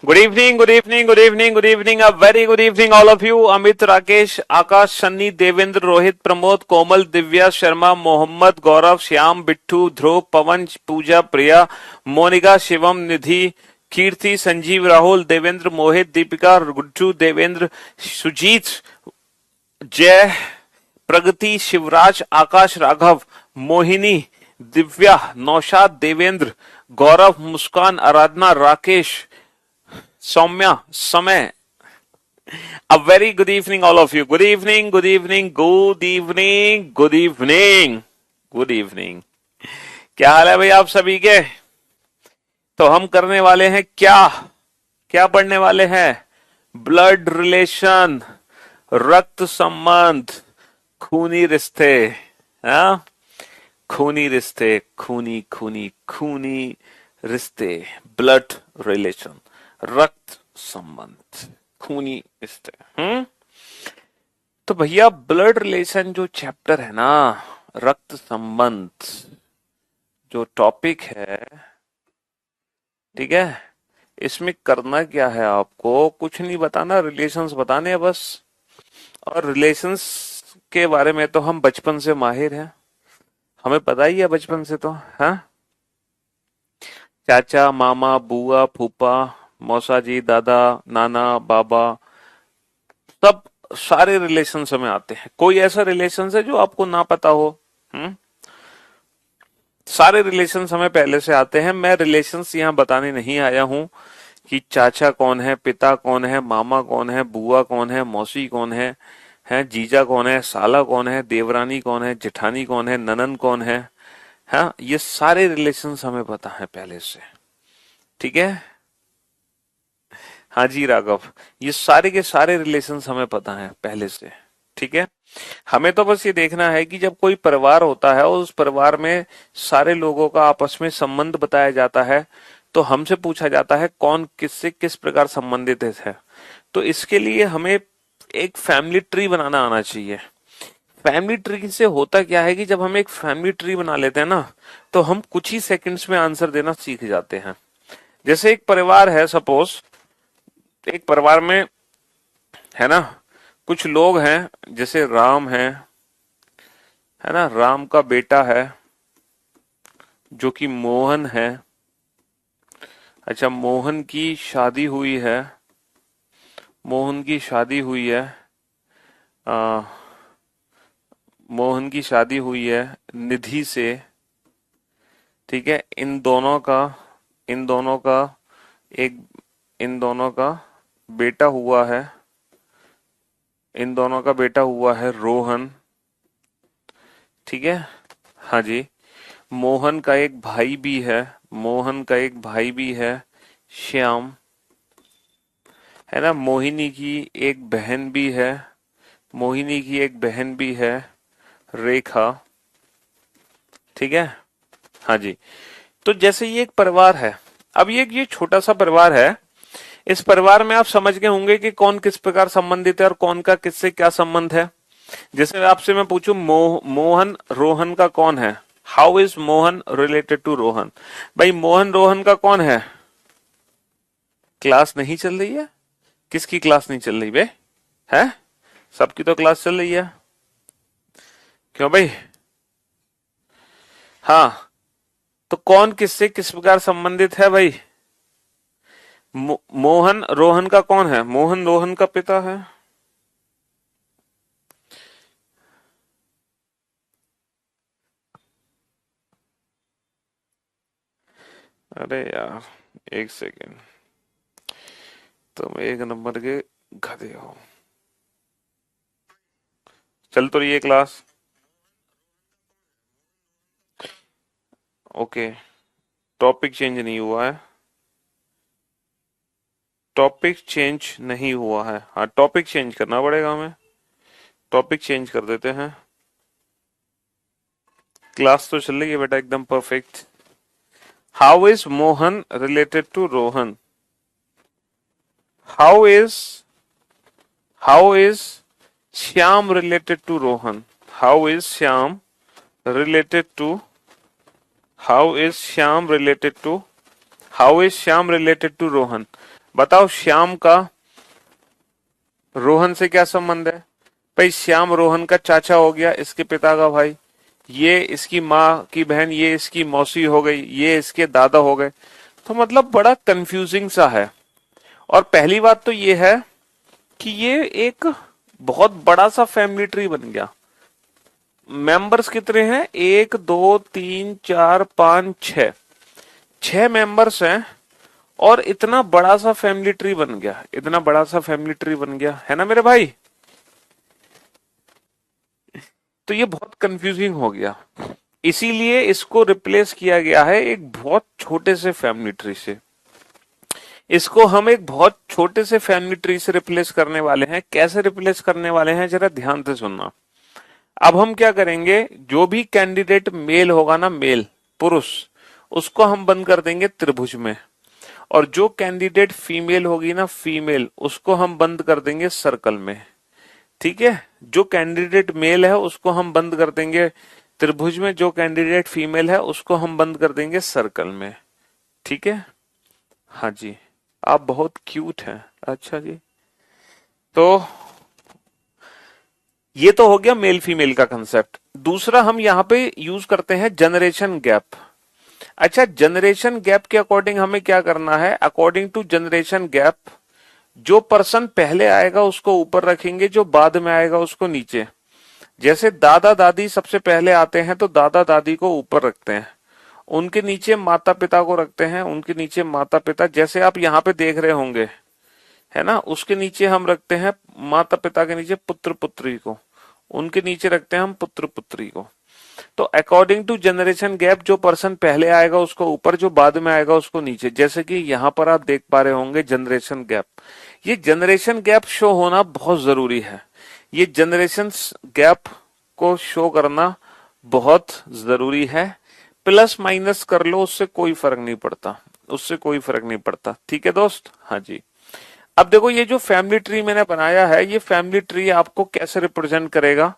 Good evening, good evening, good evening, good evening, a very good evening all of you. Amit, Rakesh, Akash, Sunny, Devendra, Rohit, Pramod, Komal, Divya, Sharma, Mohammad, Gaurav, Shyam, Bittu, Dhruv, Pawan, Pooja, Priya, Monika, Shivam, Nidhi, Kirti, Sanjeev, Rahul, Devendra, Mohit, Deepika, Guddu, Devendra, Sujeet, Jai, Pragati, Shivraj, आकाश, राघव, मोहिनी, दिव्या, नौशाद, देवेंद्र, गौरव, मुस्कान, आराधना, राकेश, सौम्या, समय। अ very good evening all of you. Good evening, good evening, good evening, good evening, good evening. क्या हाल है भाई आप सभी के? तो हम करने वाले हैं क्या? क्या पढ़ने वाले हैं? ब्लड रिलेशन, रक्त संबंध, खूनी रिश्ते। हाँ, खूनी रिश्ते, खूनी खूनी खूनी रिश्ते, ब्लड रिलेशन, रक्त संबंध, खूनी रिश्ते। तो भैया ब्लड रिलेशन जो चैप्टर है ना, रक्त संबंध जो टॉपिक है, ठीक है, इसमें करना क्या है? आपको कुछ नहीं बताना, रिलेशंस बताने हैं बस। और रिलेशंस के बारे में तो हम बचपन से माहिर हैं, हमें पता ही है बचपन से तो। हाँ, चाचा, मामा, बुआ, फूफा, मौसा जी, दादा, नाना, बाबा, सब सारे रिलेशंस हमें आते हैं। कोई ऐसा रिलेशन है जो आपको ना पता हो? हम्म सारे रिलेशंस हमें पहले से आते हैं। मैं रिलेशंस यहाँ बताने नहीं आया हूँ कि चाचा कौन है, पिता कौन है, मामा कौन है, बुआ कौन है, मौसी कौन है जीजा कौन है, साला कौन है, देवरानी कौन है, जेठानी कौन है, ननन कौन है। हाँ, ये सारे रिलेशंस हमें पता है पहले से। ठीक है, हाँ जी राघव, ये सारे के सारे रिलेशंस हमें पता है पहले से। ठीक है, हमें तो बस ये देखना है कि जब कोई परिवार होता है और उस परिवार में सारे लोगों का आपस में संबंध बताया जाता है, तो हमसे पूछा जाता है कौन किससे किस प्रकार संबंधित है। तो इसके लिए हमें एक फैमिली ट्री बनाना आना चाहिए। फैमिली ट्री से होता क्या है कि जब हम एक फैमिली ट्री बना लेते हैं ना, तो हम कुछ ही सेकंड्स में आंसर देना सीख जाते हैं। जैसे एक परिवार है, सपोज एक परिवार में, है ना, कुछ लोग हैं, जैसे राम है ना, राम का बेटा है जो कि मोहन है। अच्छा, मोहन की शादी हुई है, मोहन की शादी हुई है, आ, मोहन की शादी हुई है निधि से। ठीक है, इन दोनों का एक इन दोनों का बेटा हुआ है, इन दोनों का बेटा हुआ है रोहन। ठीक है, हाँ जी, मोहन का एक भाई भी है, मोहन का एक भाई भी है श्याम, है ना। मोहिनी की एक बहन भी है, मोहिनी की एक बहन भी है रेखा। ठीक है, हाँ जी। तो जैसे ये एक परिवार है, अब ये छोटा सा परिवार है। इस परिवार में आप समझ गए होंगे कि कौन किस प्रकार संबंधित है और कौन का किससे क्या संबंध है। जैसे आपसे मैं पूछूं, मोहन रोहन का कौन है? How is Mohan related to Rohan? भाई मोहन रोहन का कौन है? क्लास नहीं चल रही है? किसकी क्लास नहीं चल रही बे? है, सबकी तो क्लास चल रही है। क्यों भाई? हाँ, तो कौन किससे किस प्रकार संबंधित है भाई? मोहन रोहन का कौन है? मोहन रोहन का पिता है। अरे यार, एक सेकेंड, तुम एक नंबर के गधे हो। चल तो रही है क्लास। ओके, टॉपिक चेंज नहीं हुआ है, टॉपिक चेंज नहीं हुआ है। हाँ, टॉपिक चेंज करना पड़ेगा हमें, टॉपिक चेंज कर देते हैं। क्लास तो चल रही है बेटा एकदम perfect. How is Mohan related to Rohan? How is how is Shyam related to Rohan? How is Shyam related to how is Shyam related to how is Shyam related to Rohan? बताओ श्याम का रोहन से क्या संबंध है? भाई श्याम रोहन का चाचा हो गया, इसके पिता का भाई, ये इसकी माँ की बहन, ये इसकी मौसी हो गई, ये इसके दादा हो गए। तो मतलब बड़ा कंफ्यूजिंग सा है। और पहली बात तो ये है कि ये एक बहुत बड़ा सा फैमिली ट्री बन गया। मेंबर्स कितने हैं? 1 2 3 4 5 6, 6 मेंबर्स हैं। और इतना बड़ा सा फैमिली ट्री बन गया, इतना बड़ा सा फैमिली ट्री बन गया, है ना मेरे भाई? तो ये बहुत कंफ्यूजिंग हो गया। इसीलिए इसको रिप्लेस किया गया है एक बहुत छोटे से फैमिली ट्री से। इसको हम एक बहुत छोटे से फैमिली ट्री से रिप्लेस करने वाले हैं। कैसे रिप्लेस करने वाले हैं, जरा ध्यान से सुनना। अब हम क्या करेंगे, जो भी कैंडिडेट मेल होगा ना, मेल पुरुष, उसको हम बंद कर देंगे त्रिभुज में। और जो कैंडिडेट फीमेल होगी ना, फीमेल, उसको हम बंद कर देंगे सर्कल में। ठीक है, जो कैंडिडेट मेल है उसको हम बंद कर देंगे त्रिभुज में, जो कैंडिडेट फीमेल है उसको हम बंद कर देंगे सर्कल में। ठीक है, हाँ जी, आप बहुत क्यूट हैं। अच्छा जी, तो ये तो हो गया मेल फीमेल का कंसेप्ट। दूसरा हम यहाँ पे यूज करते हैं जनरेशन गैप। अच्छा, जनरेशन गैप के अकॉर्डिंग हमें क्या करना है? अकॉर्डिंग टू जनरेशन गैप, जो पर्सन पहले आएगा उसको ऊपर रखेंगे, जो बाद में आएगा उसको नीचे। जैसे दादा दादी सबसे पहले आते हैं तो दादा दादी को ऊपर रखते हैं, उनके नीचे माता पिता को रखते हैं, उनके नीचे माता पिता, जैसे आप यहाँ पे देख रहे होंगे, है ना, उसके नीचे हम रखते हैं माता पिता के नीचे पुत्र पुत्री को, उनके नीचे रखते हैं हम पुत्र पुत्री को। तो अकॉर्डिंग टू जनरेशन गैप, जो पर्सन पहले आएगा उसको ऊपर, जो बाद में आएगा उसको नीचे। जैसे कि यहाँ पर आप देख पा रहे होंगे जनरेशन गैप। ये जनरेशन गैप शो होना बहुत जरूरी है। ये जनरेशन गैप को शो करना बहुत जरूरी है। प्लस माइनस कर लो, उससे कोई फर्क नहीं पड़ता, उससे कोई फर्क नहीं पड़ता। ठीक है दोस्त, हाँ जी। अब देखो, ये जो फैमिली ट्री मैंने बनाया है, ये फैमिली ट्री आपको कैसे रिप्रेजेंट करेगा?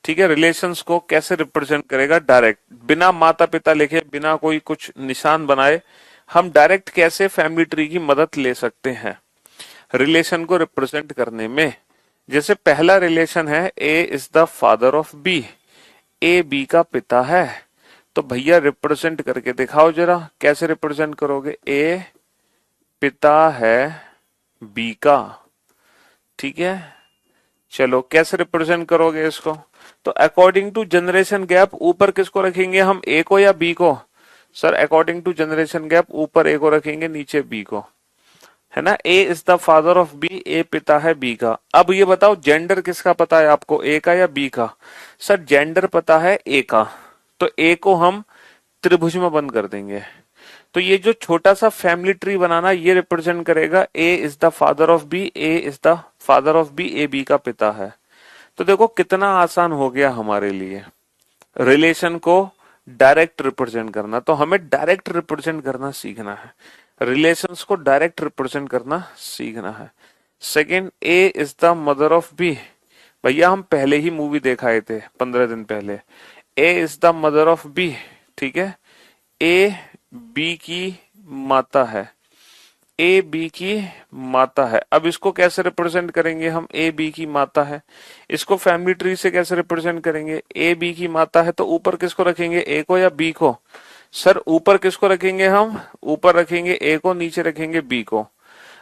ठीक है, रिलेशंस को कैसे रिप्रेजेंट करेगा? डायरेक्ट, बिना माता पिता लिखे, बिना कोई कुछ निशान बनाए, हम डायरेक्ट कैसे फैमिली ट्री की मदद ले सकते हैं रिलेशन को रिप्रेजेंट करने में? जैसे पहला रिलेशन है, A is the father of B, A B का पिता है। तो भैया रिप्रेजेंट करके दिखाओ जरा, कैसे रिप्रेजेंट करोगे? ए पिता है बी का। ठीक है, चलो कैसे रिप्रेजेंट करोगे इसको? तो अकॉर्डिंग टू जनरेशन गैप ऊपर किसको रखेंगे हम, ए को या बी को? Sir according to generation gap ऊपर ए को रखेंगे, नीचे बी को, है ना। A is the father of B, A पिता है बी का। अब ये बताओ जेंडर किसका पता है आपको, ए का या बी का? सर जेंडर पता है ए का, तो ए को हम त्रिभुज में बंद कर देंगे। तो ये जो छोटा सा फैमिली ट्री बनाना, ये रिप्रेजेंट करेगा A is the father of B, A is the father of B, A B का पिता है। तो देखो कितना आसान हो गया हमारे लिए रिलेशन को डायरेक्ट रिप्रेजेंट करना। तो हमें डायरेक्ट रिप्रेजेंट करना सीखना है, रिलेशंस को डायरेक्ट रिप्रेजेंट करना सीखना है। Second, A is the mother of B. भैया हम पहले ही मूवी देखाए थे 15 दिन पहले, A is the mother of B. ठीक है, ए बी की माता है, ए बी की माता है। अब इसको कैसे रिप्रेजेंट करेंगे हम? ए बी की माता है, इसको फैमिली ट्री से कैसे रिप्रेजेंट करेंगे? ए बी की माता है तो ऊपर किसको रखेंगे, ए को या बी को? सर ऊपर किसको रखेंगे हम? ऊपर रखेंगे ए को, नीचे रखेंगे बी को।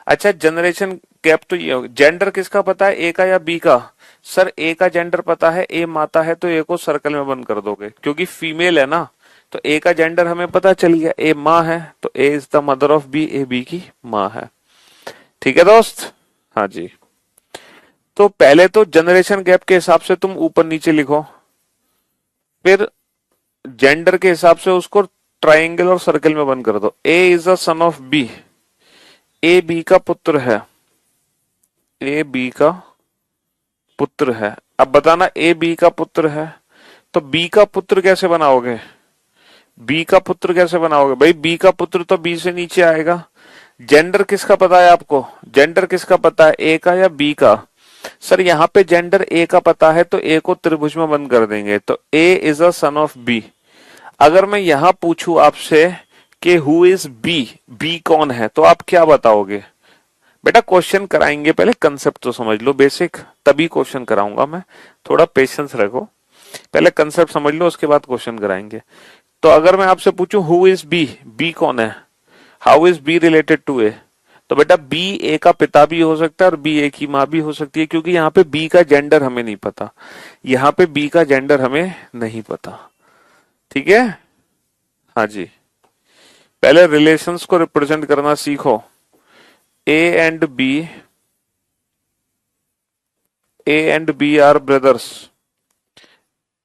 अच्छा, जनरेशन गैप तो ये हो। जेंडर किसका पता है, ए का या बी का? सर ए का जेंडर पता है, ए माता है तो ए को सर्कल में बंद कर दोगे, क्योंकि फीमेल है ना। तो ए का जेंडर हमें पता चल गया, ए माँ है, तो A is the mother of B, A B की माँ है। ठीक है दोस्त, हाँ जी। तो पहले तो जनरेशन गैप के हिसाब से तुम ऊपर नीचे लिखो, फिर जेंडर के हिसाब से उसको ट्राइंगल और सर्कल में बंद कर दो। A is the son of B, A B का पुत्र है, ए बी का पुत्र है। अब बताना, ए बी का पुत्र है तो बी का पुत्र कैसे बनाओगे? बी का पुत्र कैसे बनाओगे भाई? बी का पुत्र तो बी से नीचे आएगा। जेंडर किसका पता है आपको? जेंडर किसका पता है, ए का या बी का? सर यहाँ पे जेंडर ए का पता है तो ए को त्रिभुज में बंद कर देंगे, तो A is a son of B. अगर मैं यहाँ पूछूं आपसे कि हु इज बी, बी कौन है, तो आप क्या बताओगे? बेटा क्वेश्चन कराएंगे, पहले कंसेप्ट तो समझ लो बेसिक, तभी क्वेश्चन कराऊंगा मैं। थोड़ा पेशेंस रखो, पहले कंसेप्ट समझ लो, उसके बाद क्वेश्चन कराएंगे। तो अगर मैं आपसे पूछूं हु इज बी, बी कौन है, how is B related to A, तो बेटा बी ए का पिता भी हो सकता है और बी ए की माँ भी हो सकती है, क्योंकि यहाँ पे बी का जेंडर हमें नहीं पता, यहाँ पे बी का जेंडर हमें नहीं पता। ठीक है, हाँ जी। पहले रिलेशंस को रिप्रेजेंट करना सीखो। A and B, A and B are brothers,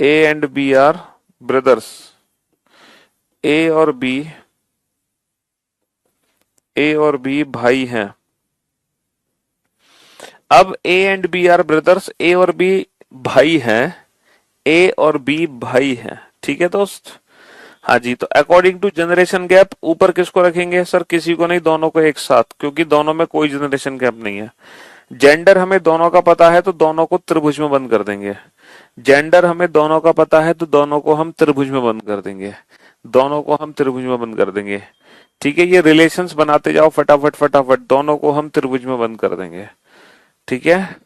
A and B are brothers, A और बी, ए और बी भाई हैं। अब A and B are brothers, A और बी भाई हैं, ए और बी भाई हैं, ठीक है दोस्त। हाँ जी, तो अकॉर्डिंग टू जनरेशन गैप ऊपर किसको रखेंगे सर, किसी को नहीं, दोनों को एक साथ, क्योंकि दोनों में कोई जनरेशन गैप नहीं है। जेंडर हमें दोनों का पता है तो दोनों को त्रिभुज में बंद कर देंगे, जेंडर हमें दोनों का पता है तो दोनों को हम त्रिभुज में बंद कर देंगे, दोनों को हम त्रिभुज में बंद कर देंगे। ठीक है, ये रिलेशंस बनाते जाओ फटाफट फटाफट, दोनों को हम त्रिभुज में बंद कर देंगे। ठीक है,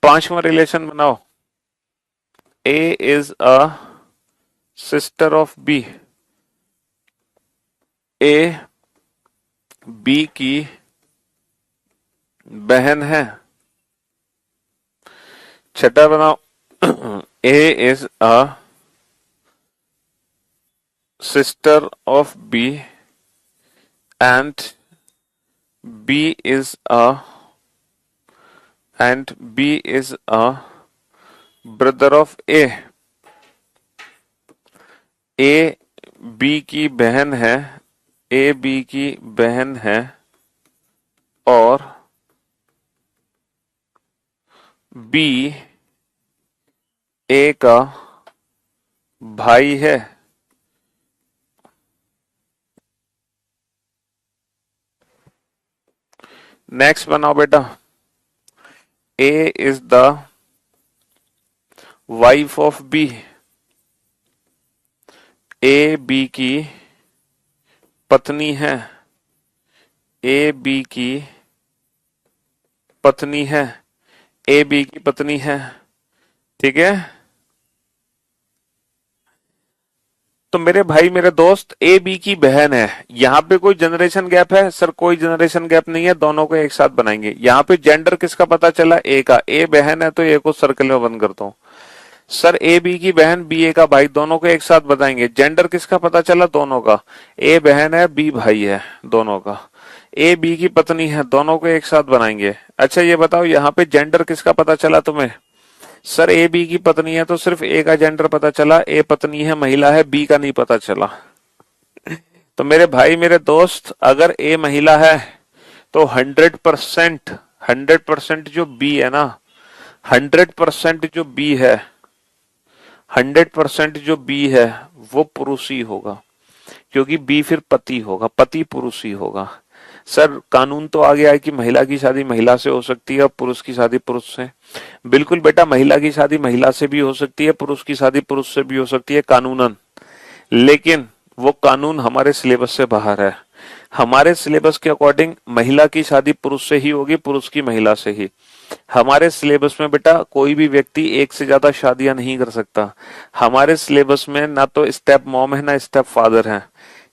पांचवा रिलेशन बनाओ। A is a sister of B, A B की बहन है। छठा बनाओ, A is a sister of B and B is a and B is a brother of A. A B की बहन है, ए बी की बहन है और बी ए का भाई है। नेक्स्ट बनाओ बेटा, A is the wife of B, A B की पत्नी है, ए बी की पत्नी है, ए बी की पत्नी है। ठीक है, तो मेरे भाई मेरे दोस्त ए बी की बहन है, यहाँ पे कोई जनरेशन गैप है सर, कोई जनरेशन गैप नहीं है, दोनों को एक साथ बनाएंगे। यहाँ पे जेंडर किसका पता चला, ए का, ए बहन है तो ए को सर्कल में बंद करता हूँ। सर ए बी की बहन बी ए का भाई, दोनों को एक साथ बताएंगे। जेंडर किसका पता चला, दोनों का, ए बहन है बी भाई है, दोनों का। ए बी की पत्नी है, दोनों को एक साथ बनाएंगे। अच्छा ये बताओ यहाँ पे जेंडर किसका पता चला तुम्हें, सर ए बी की पत्नी है तो सिर्फ ए का जेंडर पता चला, ए पत्नी है महिला है, बी का नहीं पता चला। तो मेरे भाई मेरे दोस्त, अगर ए महिला है तो 100%, 100% जो बी है ना, 100% जो बी है, 100% जो बी है वो पुरुष ही होगा, क्योंकि बी फिर पति होगा, पति पुरुष ही होगा। सर कानून तो आ गया है कि महिला की शादी महिला से हो सकती है और पुरुष की शादी पुरुष से। बिल्कुल बेटा, महिला की शादी महिला से भी हो सकती है, पुरुष की शादी पुरुष से भी हो सकती है कानूनन, लेकिन वो कानून हमारे सिलेबस से बाहर है। हमारे सिलेबस के अकॉर्डिंग महिला की शादी पुरुष से ही होगी, पुरुष की महिला से ही। हमारे सिलेबस में बेटा कोई भी व्यक्ति एक से ज्यादा शादियां नहीं कर सकता। हमारे सिलेबस में ना तो स्टेप मॉम है ना स्टेप फादर है।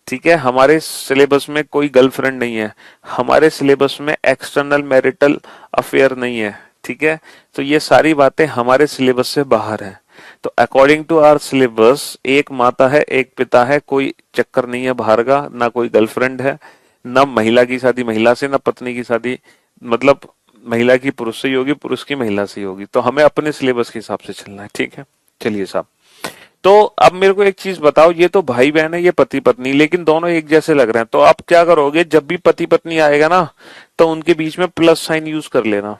ठीक है, हमारे सिलेबस में कोई गर्लफ्रेंड नहीं है, हमारे सिलेबस में एक्सटर्नल मैरिटल अफेयर नहीं है। ठीक है, तो ये सारी बातें हमारे सिलेबस से बाहर है। तो अकॉर्डिंग टू आवर सिलेबस एक माता है एक पिता है, कोई चक्कर नहीं है बाहर का, ना कोई गर्लफ्रेंड है, ना महिला की शादी महिला से, ना पत्नी की शादी मतलब महिला की पुरुष से ही होगी, पुरुष की महिला से ही होगी। तो हमें अपने सिलेबस के हिसाब से चलना है। ठीक है, चलिए साहब, तो अब मेरे को एक चीज बताओ, ये तो भाई बहन है, ये पति पत्नी, लेकिन दोनों एक जैसे लग रहे हैं, तो आप क्या करोगे, जब भी पति पत्नी आएगा ना तो उनके बीच में प्लस साइन यूज कर लेना,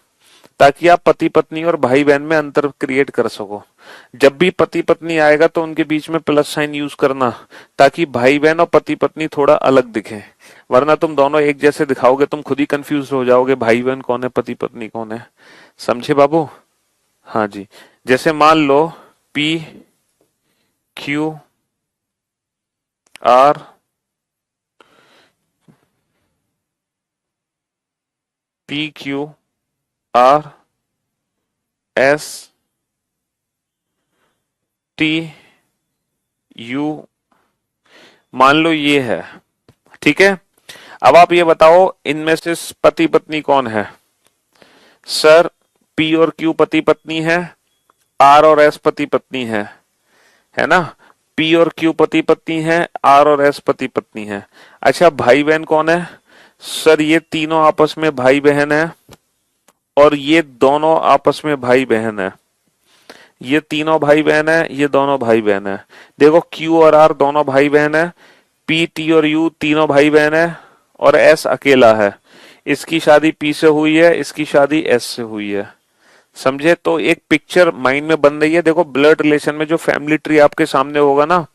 ताकि आप पति पत्नी और भाई बहन में अंतर क्रिएट कर सको। जब भी पति पत्नी आएगा तो उनके बीच में प्लस साइन यूज करना, ताकि भाई बहन और पति पत्नी थोड़ा अलग दिखे, वरना तुम दोनों एक जैसे दिखाओगे तुम खुद ही कंफ्यूज हो जाओगे, भाई बहन कौन है पति पत्नी कौन है। समझे बाबू, हाँ जी। जैसे मान लो P Q R P Q R S T U, मान लो ये है, ठीक है। अब आप ये बताओ इनमें से पति पत्नी कौन है? सर पी और क्यू पति पत्नी है, आर और एस पति पत्नी है ना? पी और क्यू पति पत्नी है, आर और एस पति पत्नी है। अच्छा भाई बहन कौन है? सर ये तीनों आपस में भाई बहन है, और ये दोनों आपस में भाई बहन है। ये तीनों भाई बहन है, ये दोनों भाई बहन है। देखो क्यू और आर दोनों भाई बहन है, पी टी और यू तीनों भाई बहन है, और एस अकेला है। इसकी शादी पी से हुई है, इसकी शादी एस से हुई है। समझे? तो एक पिक्चर माइंड में बन रही है। देखो ब्लड रिलेशन में जो फैमिली ट्री आपके सामने होगा ना,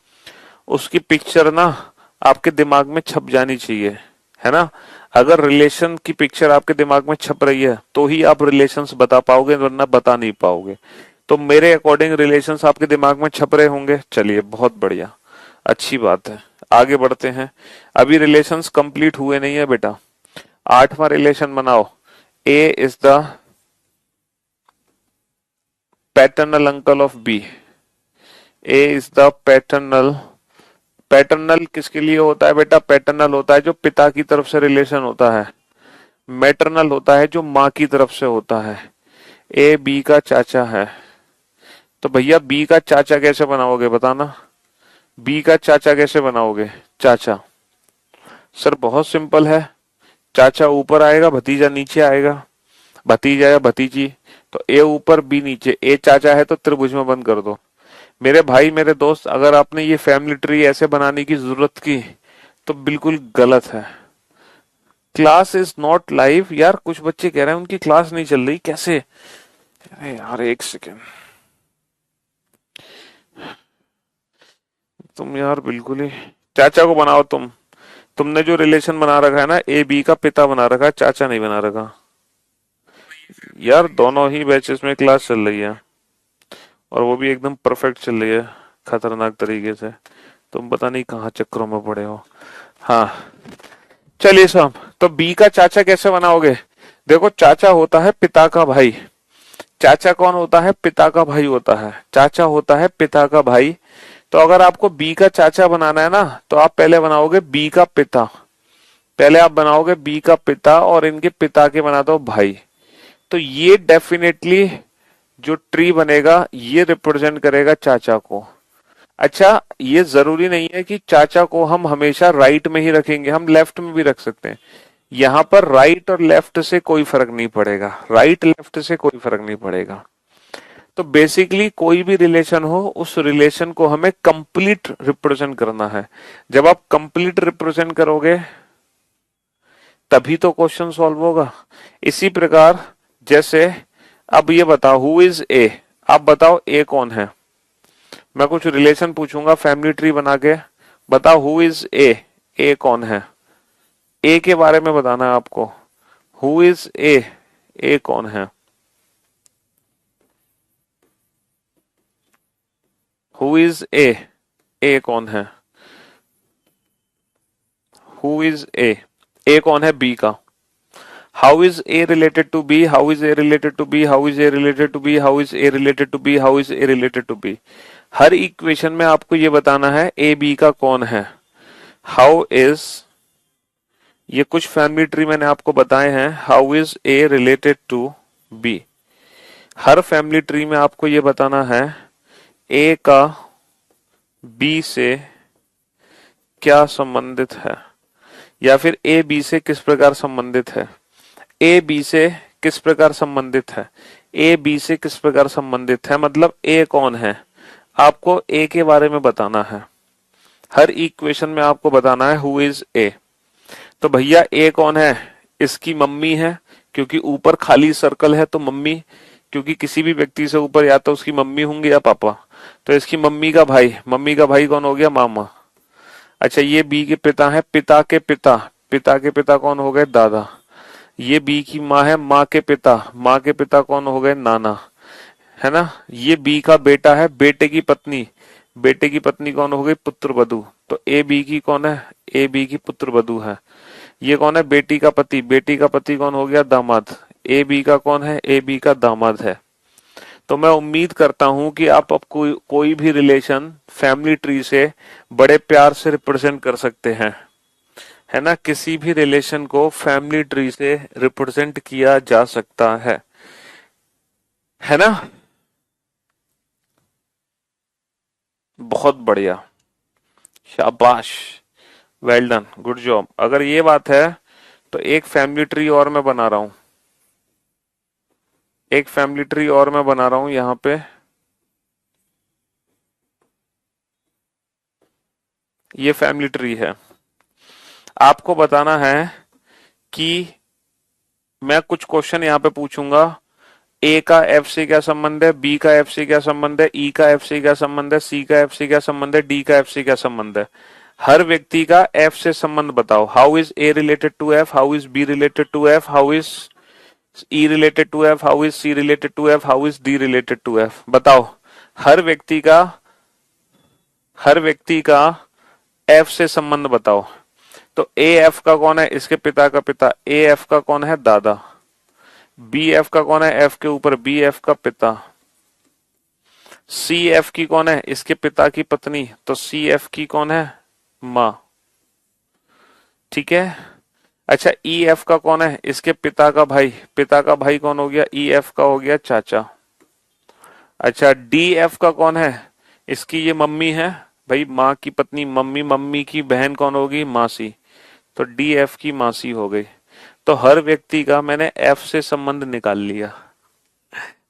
उसकी पिक्चर ना आपके दिमाग में छप जानी चाहिए, है ना? अगर रिलेशन की पिक्चर आपके दिमाग में छप रही है तो ही आप रिलेशंस बता पाओगे, वरना बता नहीं पाओगे। तो मेरे अकॉर्डिंग रिलेशंस आपके दिमाग में छप रहे होंगे। चलिए बहुत बढ़िया, अच्छी बात है, आगे बढ़ते हैं। अभी रिलेशंस कंप्लीट हुए नहीं है बेटा। 8वां रिलेशन बनाओ। A is the paternal uncle of B. A is the paternal, paternal किसके लिए होता है बेटा? पैटर्नल होता है जो पिता की तरफ से रिलेशन होता है, मैटरनल होता है जो माँ की तरफ से होता है। ए बी का चाचा है, तो भैया बी का चाचा कैसे बनाओगे बताना? बी का चाचा कैसे बनाओगे? चाचा सर बहुत सिंपल है, चाचा ऊपर आएगा, भतीजा नीचे आएगा, भतीजा या भतीजी, तो ए ऊपर बी नीचे। ए चाचा है तो त्रिभुज में बंद कर दो। मेरे भाई मेरे दोस्त, अगर आपने ये फैमिली ट्री ऐसे बनाने की जरूरत की तो बिल्कुल गलत है। Class is not live. यार कुछ बच्चे कह रहे हैं उनकी क्लास नहीं चल रही, कैसे? अरे यार एक सेकेंड, तुम यार बिल्कुल ही, चाचा को बनाओ तुमने जो रिलेशन बना रखा है ना, ए बी का पिता बना रखा है, चाचा नहीं बना रखा। यार दोनों ही बैचेस में क्लास चल रही है, और वो भी एकदम परफेक्ट चल रही है, खतरनाक तरीके से। तुम पता नहीं कहाँ चक्करों में पड़े हो। हाँ चलिए साहब, तो बी का चाचा कैसे बनाओगे? देखो चाचा होता है पिता का भाई। चाचा कौन होता है? पिता का भाई होता है। चाचा होता है पिता का भाई। तो अगर आपको बी का चाचा बनाना है ना, तो आप पहले बनाओगे बी का पिता। पहले आप बनाओगे बी का पिता, और इनके पिता के बना दो भाई। तो ये डेफिनेटली जो ट्री बनेगा ये रिप्रेजेंट करेगा चाचा को। अच्छा ये जरूरी नहीं है कि चाचा को हम हमेशा राइट में ही रखेंगे, हम लेफ्ट में भी रख सकते हैं। यहाँ पर राइट और लेफ्ट से कोई फर्क नहीं पड़ेगा, राइट लेफ्ट से कोई फर्क नहीं पड़ेगा। तो बेसिकली कोई भी रिलेशन हो, उस रिलेशन को हमें कंप्लीट रिप्रेजेंट करना है। जब आप कंप्लीट रिप्रेजेंट करोगे तभी तो क्वेश्चन सॉल्व होगा। इसी प्रकार जैसे अब ये बताओ हु इज ए, आप बताओ ए कौन है? मैं कुछ रिलेशन पूछूंगा फैमिली ट्री बना के, बताओ हु इज ए, ए कौन है? ए के बारे में बताना है आपको। हु इज ए कौन है? हु इज ए कौन है? हु इज ए कौन है बी का? How is A related to B, how is A related to B, how is A related to B, how is A related to B, how is A related to B. हर equation में आपको ये बताना है ए B का कौन है। How is, ये कुछ फैमिली ट्री मैंने आपको बताए हैं, how is A related to B. हर फैमिली ट्री में आपको ये बताना है ए का बी से क्या संबंधित है, या फिर ए बी से किस प्रकार संबंधित है। ए बी से किस प्रकार संबंधित है, ए बी से किस प्रकार संबंधित है, मतलब ए कौन है, आपको ए के बारे में बताना है। हर इक्वेशन में आपको बताना है हु इज ए। तो भैया ए कौन है? इसकी मम्मी है, क्योंकि ऊपर खाली सर्कल है तो मम्मी, क्योंकि किसी भी व्यक्ति से ऊपर या तो उसकी मम्मी होंगी या पापा, तो इसकी मम्मी का भाई, मम्मी का भाई कौन हो गया? मामा। अच्छा ये बी के पिता है, पिता के पिता, पिता के पिता कौन हो गए? दादा। ये बी की माँ है, माँ के पिता, माँ के पिता कौन हो गए? नाना, है ना? ये बी का बेटा है, बेटे की पत्नी, बेटे की पत्नी कौन हो गई? पुत्र वधू। तो ए बी की कौन है, ए बी की पुत्र वधू है। ये कौन है, बेटी का पति, बेटी का पति कौन हो गया, दामाद। ए बी का कौन है, ए बी का दामाद है। तो मैं उम्मीद करता हूं कि आप अब कोई भी रिलेशन फैमिली ट्री से बड़े प्यार से रिप्रेजेंट कर सकते हैं, है ना। किसी भी रिलेशन को फैमिली ट्री से रिप्रेजेंट किया जा सकता है ना। बहुत बढ़िया, शाबाश, वेल डन, गुड जॉब। अगर ये बात है तो एक फैमिली ट्री और मैं बना रहा हूं, एक फैमिली ट्री और मैं बना रहा हूं यहां पे। ये फैमिली ट्री है। आपको बताना है कि मैं कुछ क्वेश्चन यहां पे पूछूंगा। ए का एफ से क्या संबंध है, बी का एफ से क्या संबंध है, ई का एफ से क्या संबंध है, सी का एफ से क्या संबंध है, डी का एफ से क्या संबंध है। हर व्यक्ति का एफ से संबंध बताओ। How is A related to F, how is B related to F, how is E related to F, how is C related to F, how is D related to F. बताओ हर व्यक्ति का, हर व्यक्ति का F से संबंध बताओ। तो ए एफ का कौन है, इसके पिता का पिता। ए एफ का कौन है, दादा। बी एफ का कौन है, एफ के ऊपर, बी एफ का पिता। सी एफ की कौन है, इसके पिता की पत्नी, तो सी एफ की कौन है, मां। ठीक है। अच्छा, ई एफ का कौन है, इसके पिता का भाई, पिता का भाई कौन हो गया, ई एफ का हो गया चाचा। अच्छा, डी एफ का कौन है, इसकी ये मम्मी है भाई, माँ की पत्नी मम्मी, मम्मी की बहन कौन होगी, मासी। तो डी एफ की मासी हो गई। तो हर व्यक्ति का मैंने एफ से संबंध निकाल लिया,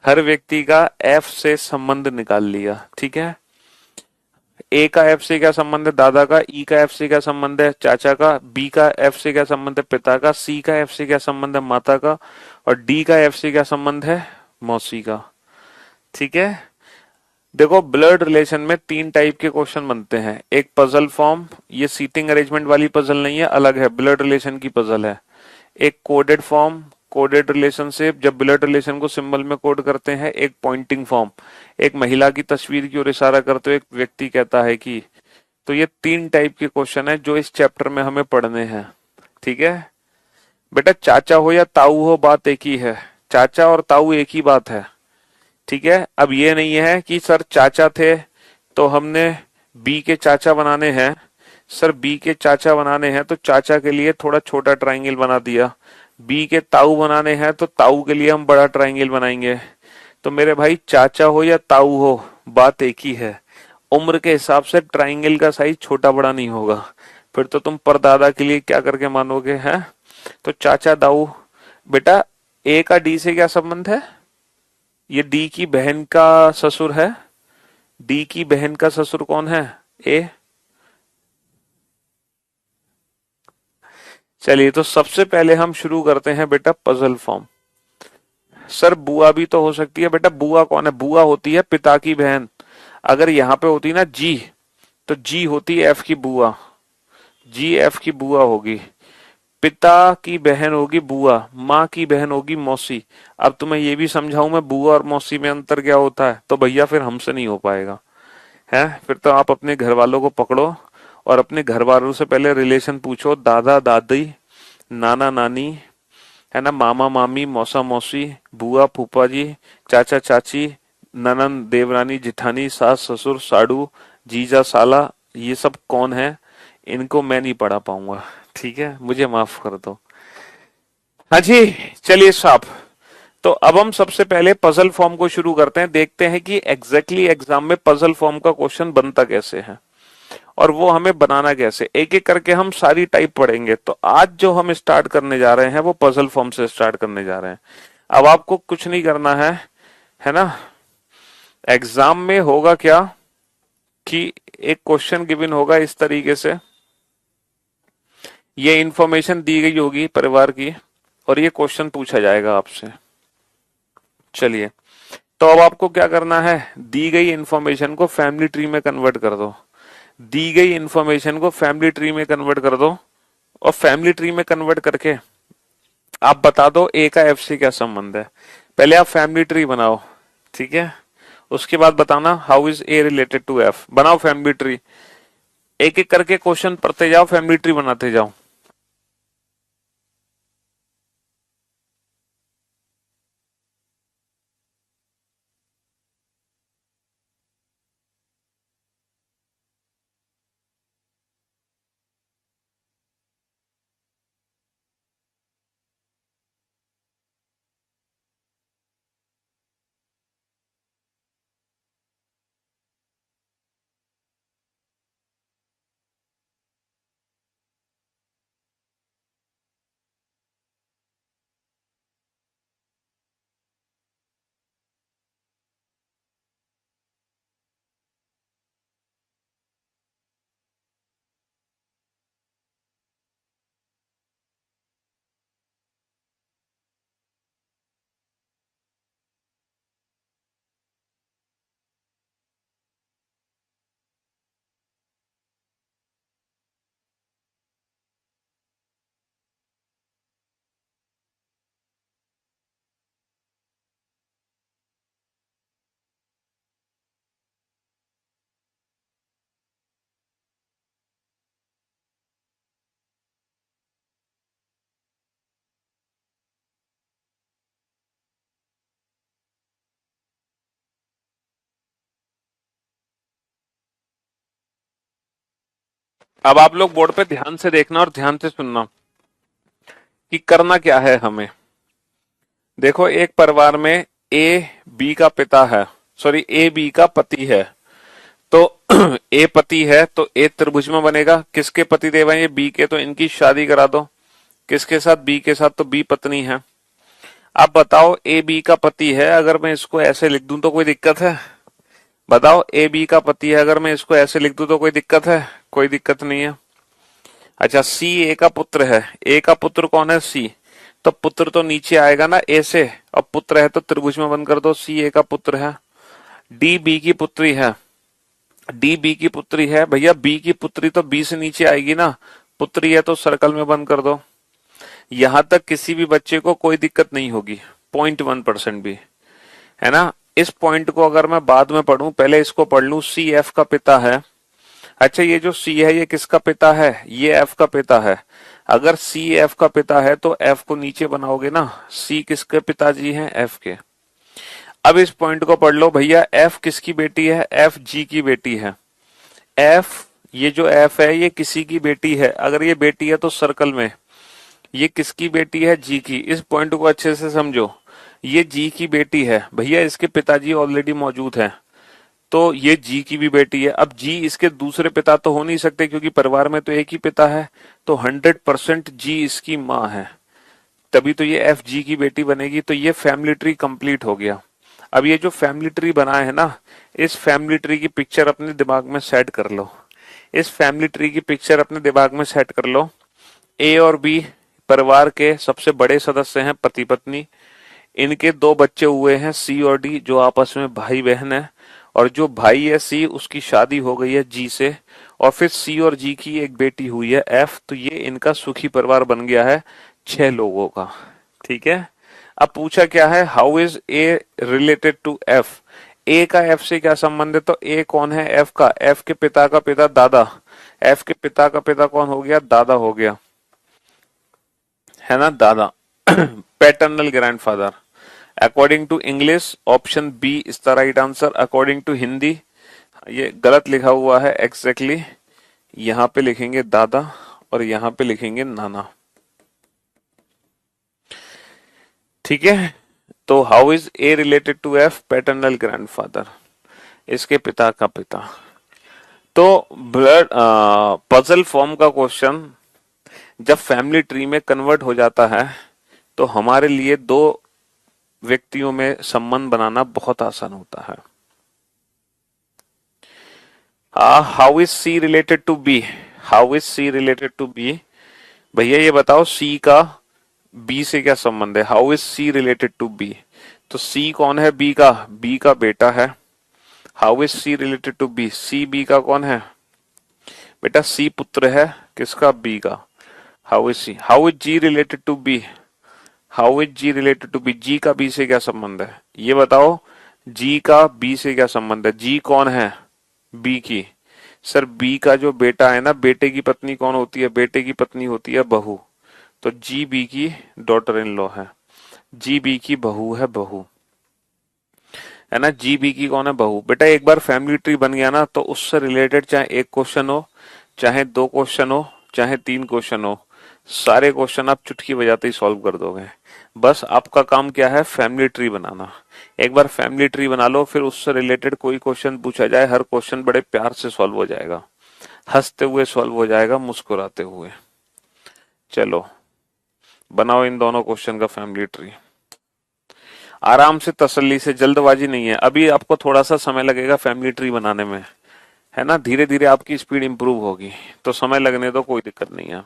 हर व्यक्ति का एफ से संबंध निकाल लिया। ठीक है। ए का एफ से क्या संबंध है, दादा का। ई का एफ से क्या संबंध है, चाचा का। बी का एफ से क्या संबंध है, पिता का। सी का एफ से क्या संबंध है, माता का। और डी का एफ से क्या संबंध है, मौसी का। ठीक है। देखो, ब्लड रिलेशन में तीन टाइप के क्वेश्चन बनते हैं। एक पजल फॉर्म, ये सीटिंग अरेंजमेंट वाली पजल नहीं है, अलग है, ब्लड रिलेशन की पजल है। एक कोडेड फॉर्म, कोडेड रिलेशनशिप, जब ब्लड रिलेशन को सिंबल में कोड करते हैं। एक पॉइंटिंग फॉर्म, एक महिला की तस्वीर की ओर इशारा करते हुए एक व्यक्ति कहता है कि। तो ये तीन टाइप के क्वेश्चन है जो इस चैप्टर में हमें पढ़ने हैं। ठीक है बेटा, चाचा हो या ताऊ हो, बात एक ही है। चाचा और ताऊ एक ही बात है। ठीक है। अब ये नहीं है कि सर चाचा थे तो हमने बी के चाचा बनाने हैं, सर बी के चाचा बनाने हैं तो चाचा के लिए थोड़ा छोटा ट्रायंगल बना दिया। बी के ताऊ बनाने हैं तो ताऊ के लिए हम बड़ा ट्रायंगल बनाएंगे। तो मेरे भाई, चाचा हो या ताऊ हो, बात एक ही है। उम्र के हिसाब से ट्रायंगल का साइज छोटा बड़ा नहीं होगा। फिर तो तुम परदादा के लिए क्या करके मानोगे, हैं। तो चाचा ताऊ। बेटा, ए का डी से क्या संबंध है, ये डी की बहन का ससुर है। डी की बहन का ससुर कौन है, ए। चलिए, तो सबसे पहले हम शुरू करते हैं बेटा पजल फॉर्म। सर बुआ भी तो हो सकती है। बेटा, बुआ कौन है, बुआ होती है पिता की बहन। अगर यहां पे होती ना जी, तो जी होती है एफ की बुआ, जी एफ की बुआ होगी। पिता की बहन होगी बुआ, माँ की बहन होगी मौसी। अब तुम्हें ये भी समझाऊं मैं बुआ और मौसी में अंतर क्या होता है, तो भैया फिर हमसे नहीं हो पाएगा, है। फिर तो आप अपने घर वालों को पकड़ो और अपने घर वालों से पहले रिलेशन पूछो। दादा दादी, नाना नानी, है ना, मामा मामी, मौसा मौसी, बुआ फूफा जी, चाचा चाची, ननन देवरानी जिठानी, सास ससुर साडू, जीजा साला, ये सब कौन है, इनको मैं नहीं पढ़ा पाऊंगा। ठीक है, मुझे माफ कर दो। हाँ जी, चलिए साहब। तो अब हम सबसे पहले पजल फॉर्म को शुरू करते हैं, देखते हैं कि एग्जैक्टली एग्जाम में पजल फॉर्म का क्वेश्चन बनता कैसे है और वो हमें बनाना कैसे। एक एक करके हम सारी टाइप पढ़ेंगे। तो आज जो हम स्टार्ट करने जा रहे हैं वो पजल फॉर्म से स्टार्ट करने जा रहे हैं। अब आपको कुछ नहीं करना है ना। एग्जाम में होगा क्या कि एक क्वेश्चन गिवन होगा इस तरीके से, ये इंफॉर्मेशन दी गई होगी परिवार की और ये क्वेश्चन पूछा जाएगा आपसे। चलिए, तो अब आपको क्या करना है, दी गई इंफॉर्मेशन को फैमिली ट्री में कन्वर्ट कर दो। दी गई इंफॉर्मेशन को फैमिली ट्री में कन्वर्ट कर दो और फैमिली ट्री में कन्वर्ट करके आप बता दो ए का एफ से क्या संबंध है। पहले आप फैमिली ट्री बनाओ, ठीक है। उसके बाद बताना how is A related to F. बनाओ फैमिली ट्री। एक एक करके क्वेश्चन पढ़ते जाओ, फैमिली ट्री बनाते जाओ। अब आप लोग बोर्ड पे ध्यान से देखना और ध्यान से सुनना कि करना क्या है हमें। देखो, एक परिवार में ए बी का पिता है, सॉरी ए बी का पति है। तो ए पति है तो ए त्रिभुज में बनेगा। किसके पति देव हैं ये? बी के, तो इनकी शादी करा दो। किसके साथ? बी के साथ, तो बी पत्नी है। अब बताओ, ए बी का पति है, अगर मैं इसको ऐसे लिख दूं तो कोई दिक्कत है? बताओ, ए बी का पति है, अगर मैं इसको ऐसे लिख दूं तो कोई दिक्कत है? कोई दिक्कत नहीं है। अच्छा, सी ए का पुत्र है। ए का पुत्र कौन है? सी। तो पुत्र तो नीचे आएगा ना ए से, और पुत्र है तो त्रिभुज में बंद कर दो। सी ए का पुत्र है। डी बी की पुत्री है। डी बी की पुत्री है भैया, बी की पुत्री तो बी से नीचे आएगी ना, पुत्री है तो सर्कल में बंद कर दो। यहां तक किसी भी बच्चे को कोई दिक्कत नहीं होगी, 0.1% भी, है ना। इस पॉइंट को अगर मैं बाद में पढ़ूं, पहले इसको पढ़ लूं। सी एफ का पिता है। अच्छा, ये जो सी है ये किसका पिता है? ये एफ का पिता है। अगर सी एफ का पिता है तो एफ को नीचे बनाओगे ना। सी किसके पिताजी हैं? एफ के। अब इस पॉइंट को पढ़ लो भैया, एफ किसकी बेटी है? एफ जी की बेटी है। एफ, ये जो एफ है ये किसी की बेटी है। अगर ये बेटी है तो सर्कल में, ये किसकी बेटी है? जी की। इस पॉइंट को अच्छे से समझो, ये जी की बेटी है भैया, इसके पिताजी ऑलरेडी मौजूद हैं, तो ये जी की भी बेटी है। अब जी इसके दूसरे पिता तो हो नहीं सकते क्योंकि परिवार में तो एक ही पिता है, तो 100% जी इसकी माँ है, तभी तो ये एफ जी की बेटी बनेगी। तो ये फैमिली ट्री कंप्लीट हो गया। अब ये जो फैमिली ट्री बनाया है ना, इस फैमिली ट्री की पिक्चर अपने दिमाग में सेट कर लो। इस फैमिली ट्री की पिक्चर अपने दिमाग में सेट कर लो। ए और बी परिवार के सबसे बड़े सदस्य हैं, पति पत्नी। इनके दो बच्चे हुए हैं, सी और डी, जो आपस में भाई बहन है। और जो भाई है सी, उसकी शादी हो गई है जी से। और फिर सी और जी की एक बेटी हुई है एफ। तो ये इनका सुखी परिवार बन गया है 6 लोगों का। ठीक है। अब पूछा क्या है, how is A related to F? A का एफ से क्या संबंध है? तो ए कौन है? एफ का। एफ के पिता का पिता दादा। एफ के पिता का पिता कौन हो गया? दादा हो गया, है ना, दादा। Paternal grandfather. According to English option B is the right answer. According to Hindi ये गलत लिखा हुआ है एग्जैक्टली exactly। यहां पे लिखेंगे दादा और यहां पे लिखेंगे नाना। ठीक है। तो how is A related to F? Paternal grandfather, इसके पिता का पिता। तो ब्लड पजल फॉर्म का क्वेश्चन जब फैमिली ट्री में कन्वर्ट हो जाता है तो हमारे लिए दो व्यक्तियों में संबंध बनाना बहुत आसान होता है। How is C related to B? How is C related to B? भैया ये बताओ, सी का बी से क्या संबंध है? How is C related to B? तो सी कौन है? बी का, बी का बेटा है। How is C related to B? C B का कौन है? बेटा सी पुत्र है किसका? बी का। How is C? How is G related to B? How is G related to B? G का बी से क्या संबंध है? ये बताओ, जी का बी से क्या संबंध है? जी कौन है? बी की। सर बी का जो बेटा है ना, बेटे की पत्नी कौन होती है? बेटे की पत्नी होती है बहू। तो जी बी की डॉटर इन लॉ है, जी बी की बहू है, बहू है ना। जी बी की कौन है? बहू। बेटा एक बार फैमिली ट्री बन गया ना, तो उससे रिलेटेड चाहे एक क्वेश्चन हो, चाहे दो क्वेश्चन हो, चाहे तीन क्वेश्चन हो, सारे क्वेश्चन आप चुटकी बजाते ही सॉल्व कर दोगे। बस आपका काम क्या है? फैमिली ट्री बनाना। एक बार फैमिली ट्री बना लो, फिर उससे रिलेटेड कोई क्वेश्चन पूछा जाए, हर क्वेश्चन बड़े प्यार से सॉल्व हो जाएगा, हंसते हुए सॉल्व हो जाएगा, मुस्कुराते हुए। चलो बनाओ इन दोनों क्वेश्चन का फैमिली ट्री, आराम से, तसल्ली से, जल्दबाजी नहीं है। अभी आपको थोड़ा सा समय लगेगा फैमिली ट्री बनाने में, है ना। धीरे धीरे आपकी स्पीड इंप्रूव होगी, तो समय लगने दो, कोई दिक्कत नहीं है।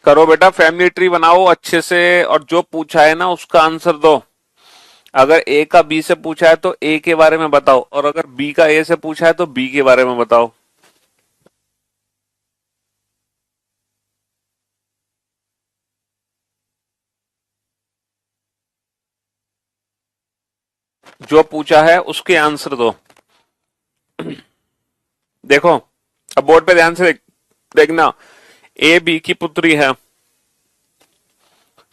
करो बेटा, फैमिली ट्री बनाओ अच्छे से, और जो पूछा है ना उसका आंसर दो। अगर ए का बी से पूछा है तो ए के बारे में बताओ, और अगर बी का ए से पूछा है तो बी के बारे में बताओ। जो पूछा है उसके आंसर दो। देखो, अब बोर्ड पे ध्यान से देखना। ए बी की पुत्री है,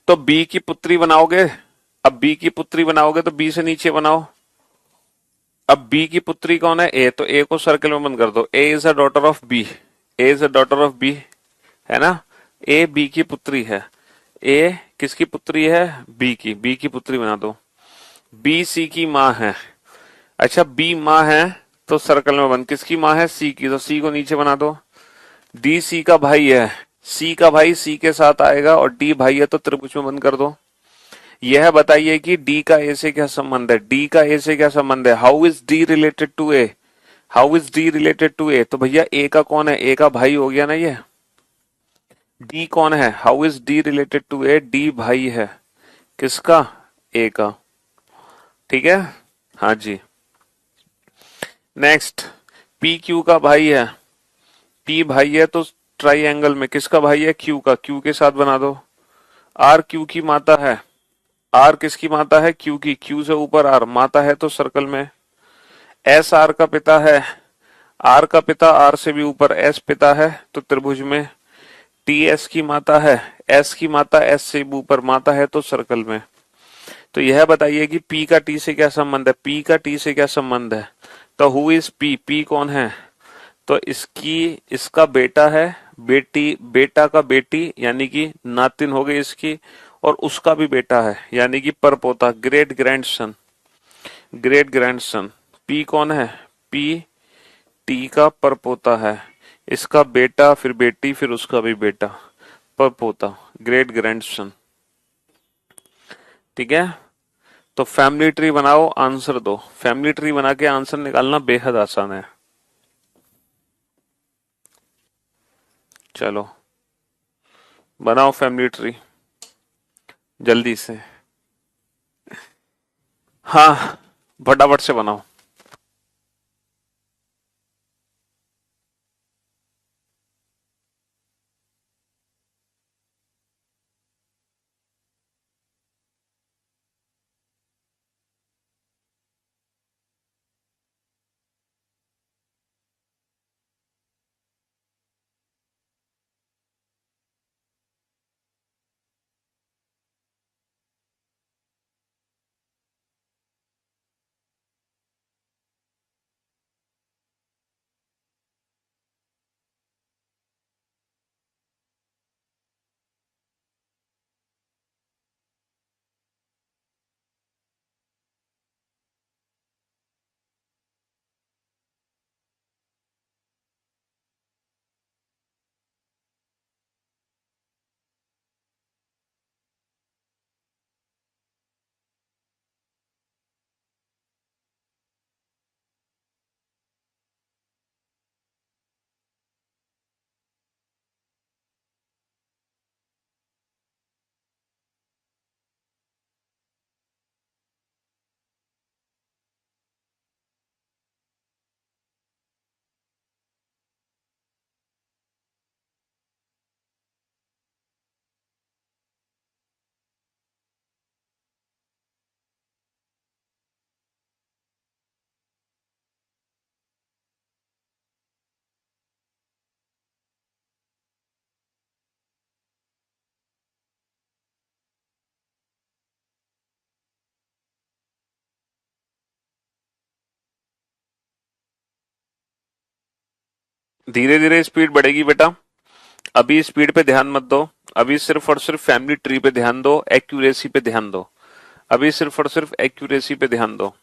तो बी की पुत्री बनाओगे। अब बी की पुत्री बनाओगे तो बी से नीचे बनाओ। अब बी की पुत्री कौन है? ए। तो ए को सर्कल में बंद कर दो। A is a daughter of B. A is a daughter of B, है ना? ए बी की पुत्री है। ए किसकी पुत्री है? बी की। बी की पुत्री बना दो। बी सी की माँ है। अच्छा, बी माँ है तो सर्कल में बंद। किसकी माँ है? सी की। तो सी को नीचे बना दो। डी सी का भाई है। सी का भाई सी के साथ आएगा, और डी भाई है तो त्रिभुज में बंद कर दो। यह बताइए कि डी का ए से क्या संबंध है? डी का ए से क्या संबंध है? How is D related to A? How is D related to A? तो भैया ए का कौन है? ए का भाई हो गया ना ये। डी कौन है? How is D related to A? D भाई है किसका? ए का। ठीक है, हाँ जी। नेक्स्ट, पी क्यू का भाई है। पी भाई है तो ट्राइंगल में किसका भाई है? क्यू का। क्यू के साथ बना दो। आर क्यू की माता है। आर किसकी माता है? क्यू की। क्यू से ऊपर आर, माता है तो सर्कल में। एस आर का पिता है। आर का पिता आर से भी ऊपर, एस पिता है तो त्रिभुज में। टी एस की माता है। एस की माता एस से भी ऊपर, माता है तो सर्कल में। तो यह बताइए कि पी का टी से क्या संबंध है? पी का टी से क्या संबंध है? तो हु इज पी? पी कौन है? तो इसका बेटा है। बेटी, बेटा का बेटी, यानी कि नातिन हो गई इसकी। और उसका भी बेटा है, यानी कि परपोता, great grandson. Great grandson. P कौन है? पी टी का परपोता है। इसका बेटा, फिर बेटी, फिर उसका भी बेटा, परपोता, ग्रेट ग्रैंडसन। ठीक है, तो फैमिली ट्री बनाओ, आंसर दो। फैमिली ट्री बना के आंसर निकालना बेहद आसान है। चलो बनाओ फैमिली ट्री जल्दी से। हाँ, फटाफट से बनाओ। धीरे धीरे स्पीड बढ़ेगी बेटा, अभी स्पीड पे ध्यान मत दो। अभी सिर्फ और सिर्फ फैमिली ट्री पे ध्यान दो, एक्यूरेसी पे ध्यान दो। अभी सिर्फ और सिर्फ एक्यूरेसी पे ध्यान दो।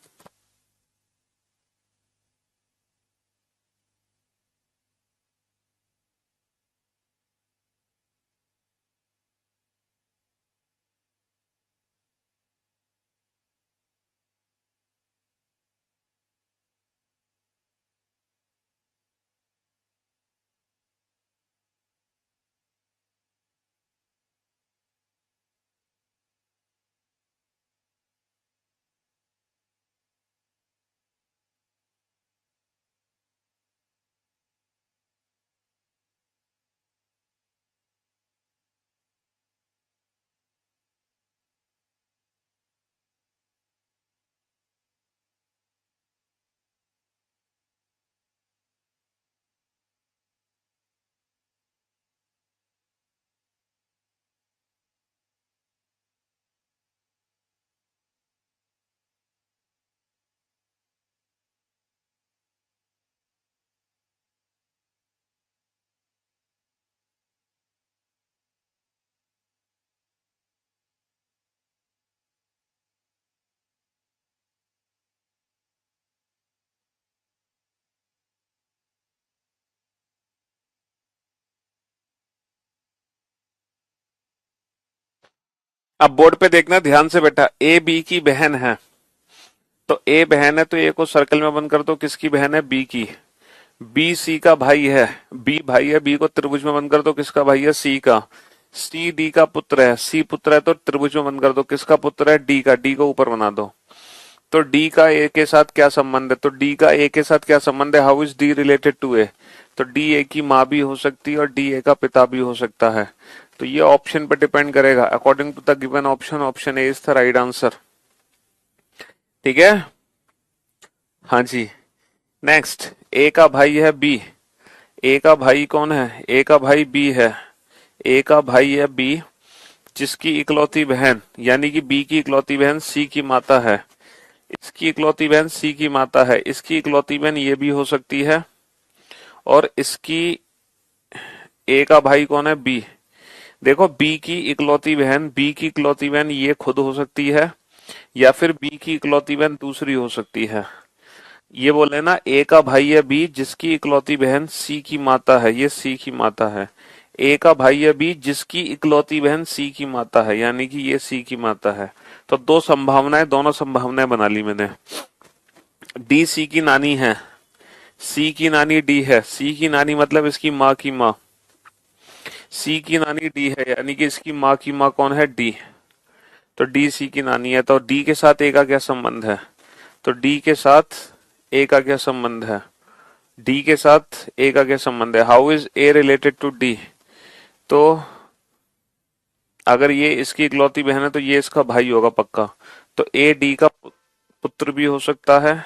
अब बोर्ड पे देखना ध्यान से बेटा, ए बी की बहन है, तो ए बहन है तो ए को सर्कल में बंद कर दो, किसकी बहन है, बी की। बी सी का भाई है, बी भाई है, बी को त्रिभुज में बंद कर दो, किसका भाई है, सी का। सी डी का पुत्र है, सी पुत्र है तो त्रिभुज में बंद कर दो, किसका पुत्र है, डी का। डी को ऊपर बना दो। तो डी का ए के साथ क्या संबंध है, तो डी का ए के साथ क्या संबंध है, how is D related to A. तो डी ए की माँ भी हो सकती है और डी ए का पिता भी हो सकता है। तो ये ऑप्शन पे डिपेंड करेगा, according to the given option, option A is the right answer. ठीक है, हाँ जी। नेक्स्ट, ए का भाई है बी। ए का भाई कौन है, ए का भाई बी है। ए का भाई है बी, जिसकी इकलौती बहन यानी कि बी की इकलौती बहन सी की माता है। इसकी इकलौती बहन सी की माता है, इसकी इकलौती बहन ये भी हो सकती है, और इसकी, ए का भाई कौन है, बी। देखो बी की इकलौती बहन, बी की इकलौती बहन ये खुद हो सकती है, या फिर बी की इकलौती बहन दूसरी हो सकती है। ये बोले ना, ए का भाई है बी, जिसकी इकलौती बहन सी की माता है, ये सी की माता है। ए का भाई है बी, जिसकी इकलौती बहन सी की माता है, यानी कि ये सी की माता है। तो दो संभावनाएं, दोनों संभावनाएं बना ली मैंने। डी सी की नानी है, सी की नानी डी है, सी की नानी मतलब इसकी माँ की माँ। सी की नानी डी है, यानी कि इसकी माँ की माँ कौन है, डी। तो डी सी की नानी है, तो डी के साथ ए का क्या संबंध है, तो डी के साथ ए का क्या संबंध है, डी के साथ ए का क्या संबंध है, how is A related to D. तो अगर ये इसकी इकलौती बहन है तो ये इसका भाई होगा पक्का। तो ए डी का पुत्र भी हो सकता है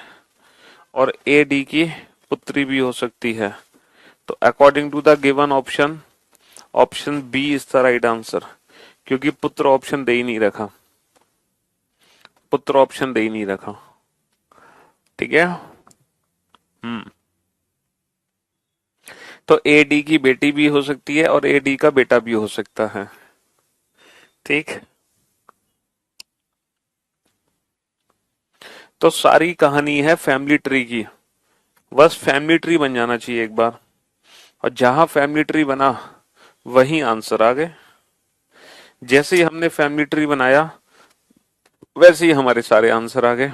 और ए डी की पुत्री भी हो सकती है। तो according to the given option, option B is the right answer, क्योंकि पुत्र ऑप्शन दे ही नहीं रखा, पुत्र ऑप्शन दे ही नहीं रखा। ठीक है, हम्म। तो ए डी की बेटी भी हो सकती है और ए डी का बेटा भी हो सकता है। ठीक, तो सारी कहानी है फैमिली ट्री की। बस फैमिली ट्री बन जाना चाहिए एक बार, और जहां फैमिली ट्री बना वहीं आंसर आ गए। जैसे ही हमने फैमिली ट्री बनाया वैसे ही हमारे सारे आंसर आ गए।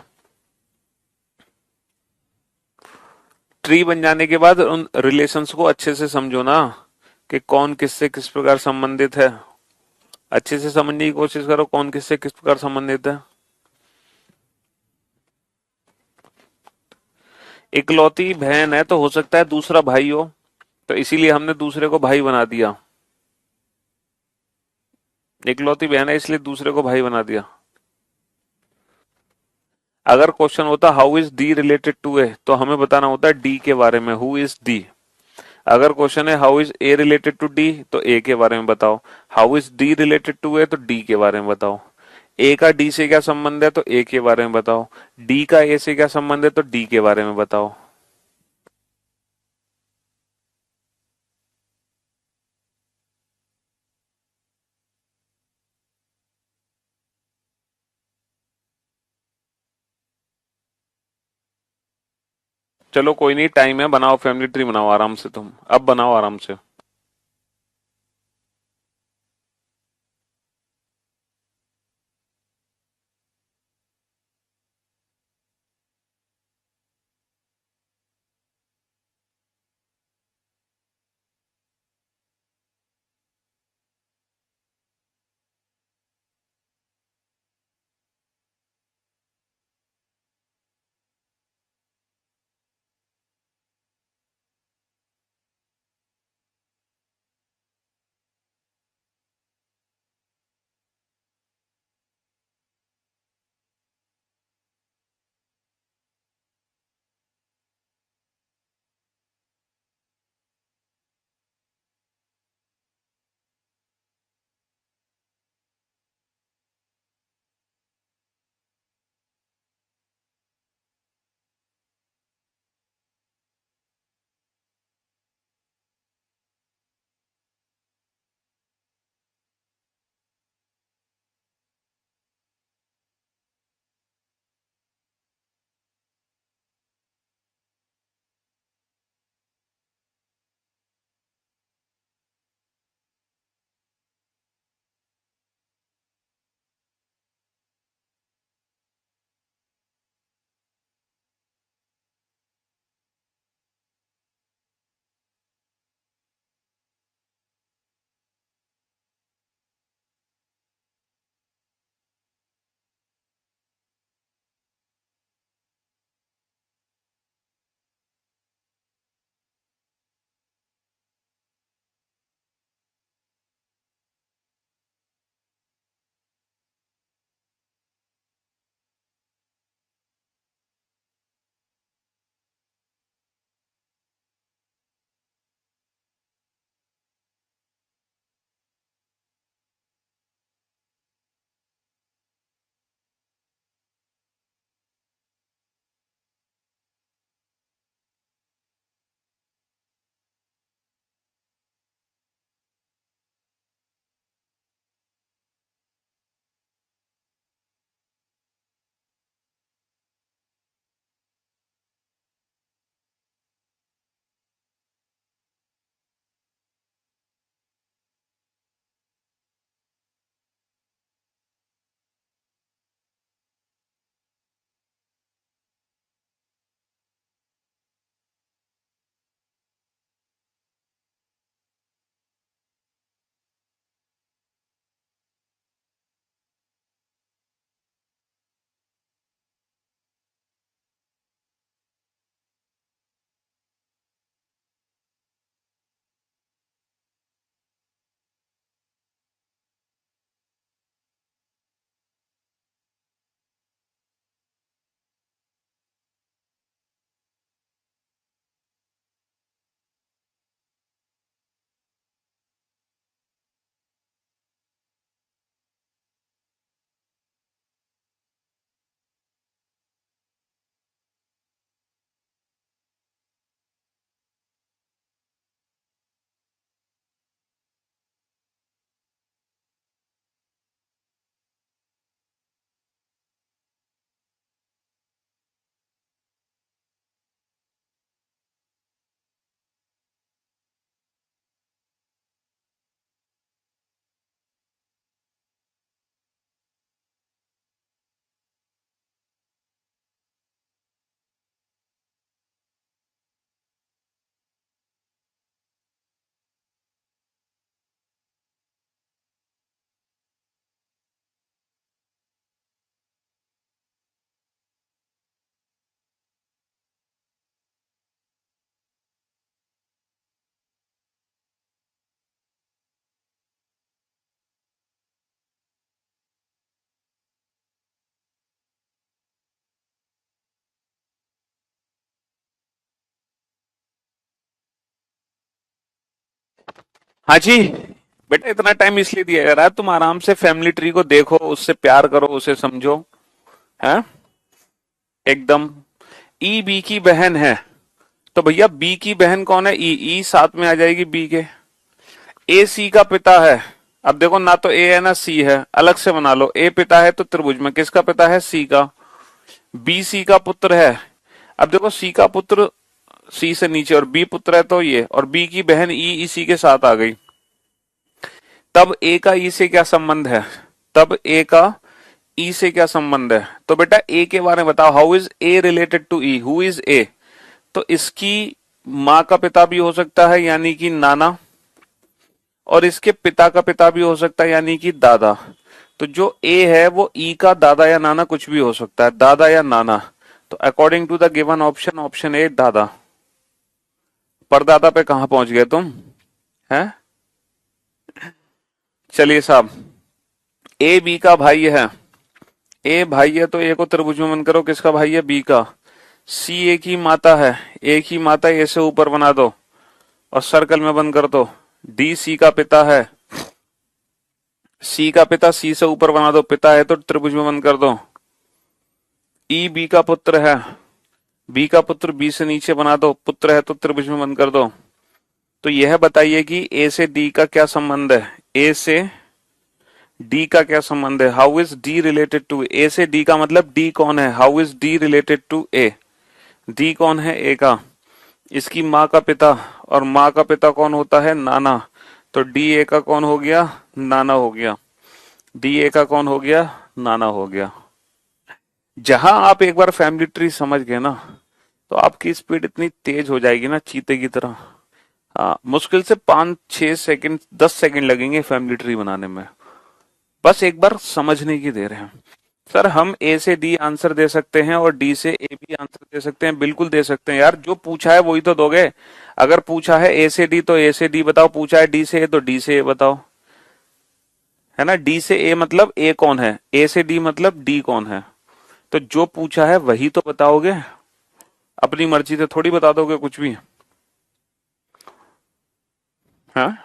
ट्री बन जाने के बाद उन रिलेशंस को अच्छे से समझो ना, कि कौन किससे किस प्रकार संबंधित है। अच्छे से समझने की कोशिश करो कौन किससे किस प्रकार संबंधित है। इकलौती बहन है तो हो सकता है दूसरा भाई हो, तो इसीलिए हमने दूसरे को भाई बना दिया। इकलौती बहन है इसलिए दूसरे को भाई बना दिया। अगर क्वेश्चन होता how is D related to A, तो हमें बताना होता है डी के बारे में, हु इज डी। अगर क्वेश्चन है how is A related to D, तो ए के बारे में बताओ। How is D related to A, तो डी के बारे में बताओ। ए का डी से क्या संबंध है, तो ए के बारे में बताओ। डी का ए से क्या संबंध है, तो डी के बारे में बताओ। चलो कोई नहीं, टाइम है, बनाओ फैमिली ट्री, बनाओ आराम से, तुम अब बनाओ आराम से। हाँ जी। बेटा इतना टाइम इसलिए दिया जा रहा है, तुम आराम से फैमिली ट्री को देखो, उससे प्यार करो, उसे समझो। है एकदम। ई बी की बहन है, तो भैया बी की बहन कौन है? ई। ई साथ में आ जाएगी बी के। ए सी का पिता है। अब देखो, ना तो ए है ना सी है, अलग से बना लो। ए पिता है तो त्रिभुज में किसका पिता है? सी का। बी सी का पुत्र है। अब देखो, सी का पुत्र सी से नीचे और बी पुत्र है तो ये, और बी की बहन ई इसी के साथ आ गई। तब ए का ई से क्या संबंध है? तब ए का ई से क्या संबंध है? तो बेटा ए के बारे में बताओ। How is A related to E? Who is A? तो इसकी माँ का पिता भी हो सकता है, यानी कि नाना, और इसके पिता का पिता भी हो सकता है, यानी कि दादा। तो जो ए है वो ई का दादा या नाना कुछ भी हो सकता है, दादा या नाना। तो according to the given option, option A दादा। परदादा पे कहां पहुंच गए तुम? हैं? चलिए साहब, ए बी का भाई है। ए भाई है तो ए को त्रिभुज में बंद करो, किसका भाई है? बी का। सी ए की माता है, ए की माता ए से ऊपर बना दो और सर्कल में बंद कर दो। डी सी का पिता है, सी का पिता सी से ऊपर बना दो, पिता है तो त्रिभुज में बंद कर दो। ई बी का पुत्र है, बी का पुत्र बी से नीचे बना दो, पुत्र है तो त्रिभुज में बंद कर दो। तो यह बताइए कि ए से डी का क्या संबंध है? ए से डी का क्या संबंध है? How is D related to A? से डी का मतलब डी कौन है? How is D related to A? D कौन है? ए का। इसकी माँ का पिता, और माँ का पिता कौन होता है? नाना। तो डी ए का कौन हो गया? नाना हो गया। डी ए का कौन हो गया? नाना हो गया। जहां आप एक बार फैमिली ट्री समझ गए ना, तो आपकी स्पीड इतनी तेज हो जाएगी ना, चीते की तरह। हाँ, मुश्किल से 5 6 सेकंड 10 सेकंड लगेंगे फैमिली ट्री बनाने में। बस एक बार समझने की देर है। सर हम ए से डी आंसर दे सकते हैं और डी से ए भी आंसर दे सकते हैं, बिल्कुल दे सकते हैं यार। जो पूछा है वही तो दोगे। अगर पूछा है ए से डी तो ए से डी बताओ, पूछा है डी से ए तो डी से ए बताओ। है ना? डी से ए मतलब ए कौन है, ए से डी मतलब डी कौन है। तो जो पूछा है वही तो बताओगे, अपनी मर्जी से थोड़ी बता दोगे कुछ भी। हाँ,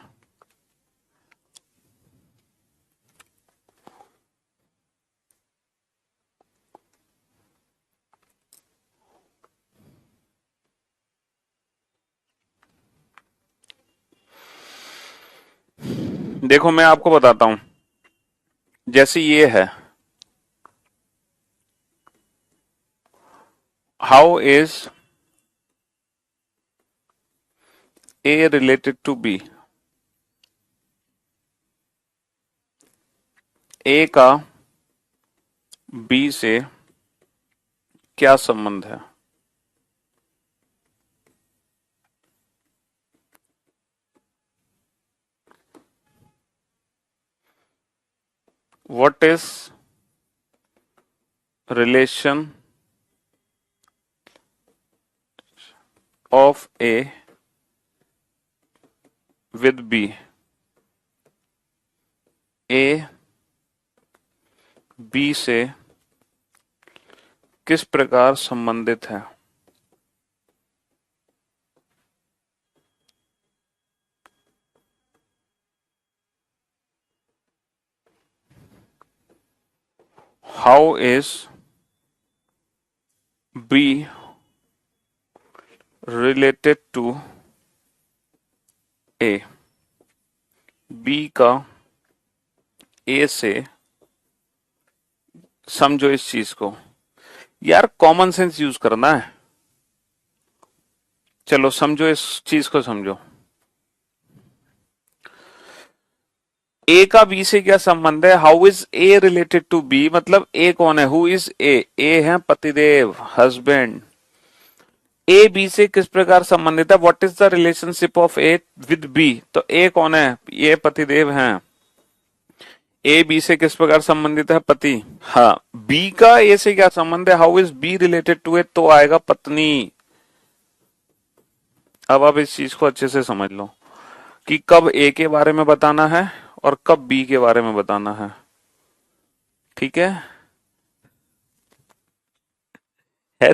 देखो मैं आपको बताता हूं। जैसे ये है, how is A related to B? A का बी से क्या संबंध है? What is relation of A with B? A B से किस प्रकार संबंधित है? How is B related to A? B का ए से, समझो इस चीज को यार, कॉमन सेंस यूज करना है। चलो समझो इस चीज को, समझो। ए का बी से क्या संबंध है? How is A related to B मतलब ए कौन है? हु इज ए? ए है पतिदेव, हस्बैंड। ए बी से किस प्रकार संबंधित है? What is the relationship of A with B? तो ए कौन है? ये पतिदेव हैं। ए बी से किस प्रकार संबंधित है? पति। हाँ, बी का ए से क्या संबंध है? How is B related to A? तो आएगा पत्नी। अब आप इस चीज को अच्छे से समझ लो कि कब ए के बारे में बताना है और कब बी के बारे में बताना है। ठीक है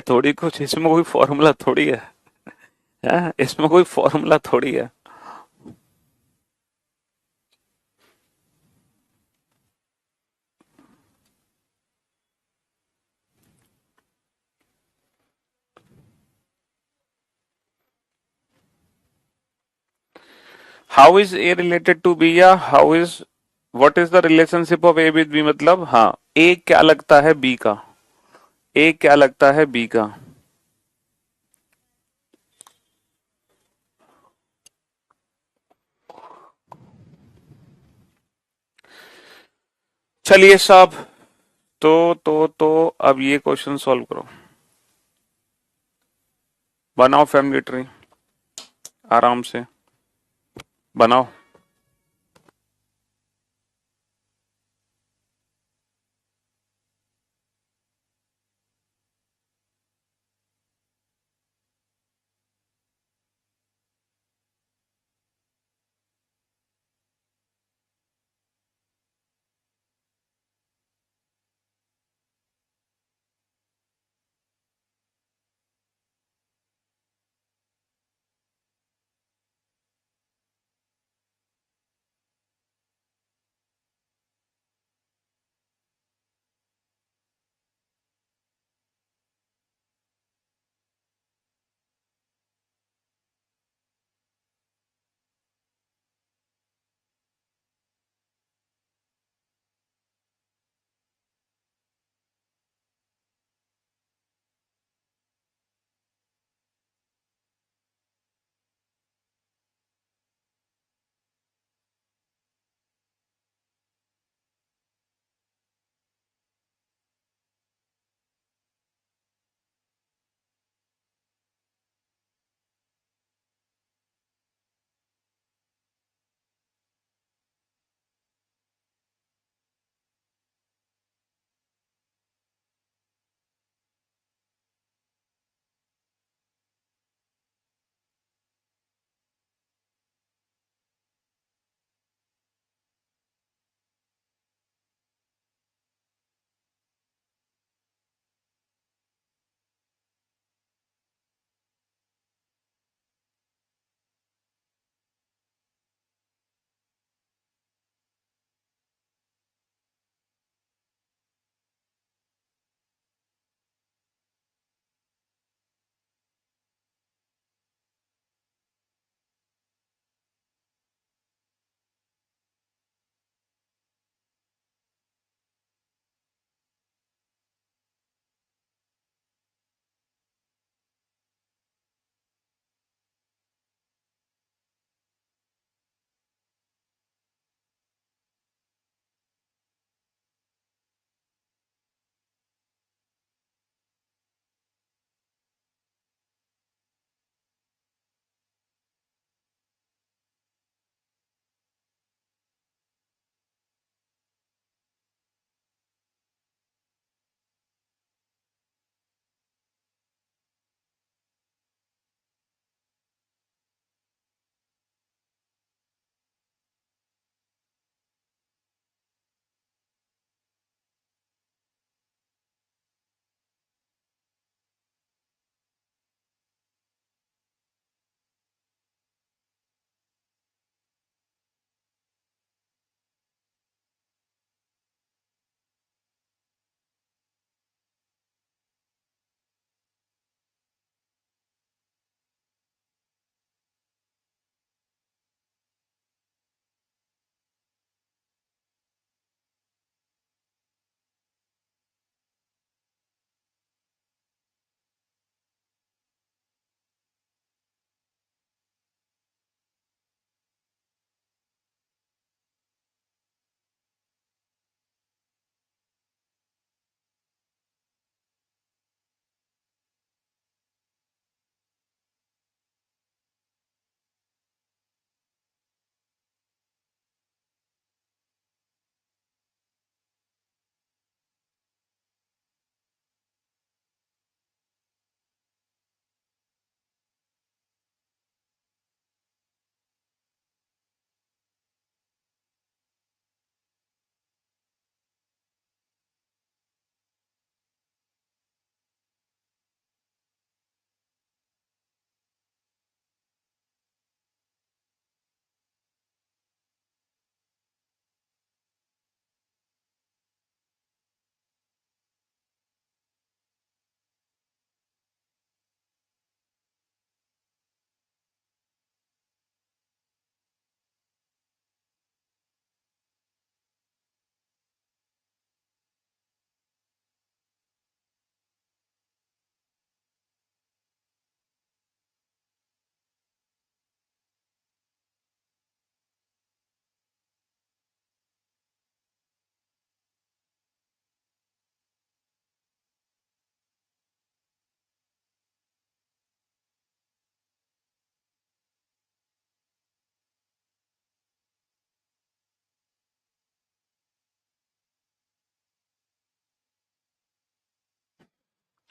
थोड़ी कुछ इसमें, कोई फॉर्मूला थोड़ी है। इसमें कोई फॉर्मूला थोड़ी है। How is A related to B, या how is, what is the relationship of A with B, मतलब हाँ, ए क्या लगता है बी का, ए क्या लगता है बी का। चलिए साहब, तो अब ये क्वेश्चन सॉल्व करो। बनाओ फैमिली ट्री, आराम से बनाओ।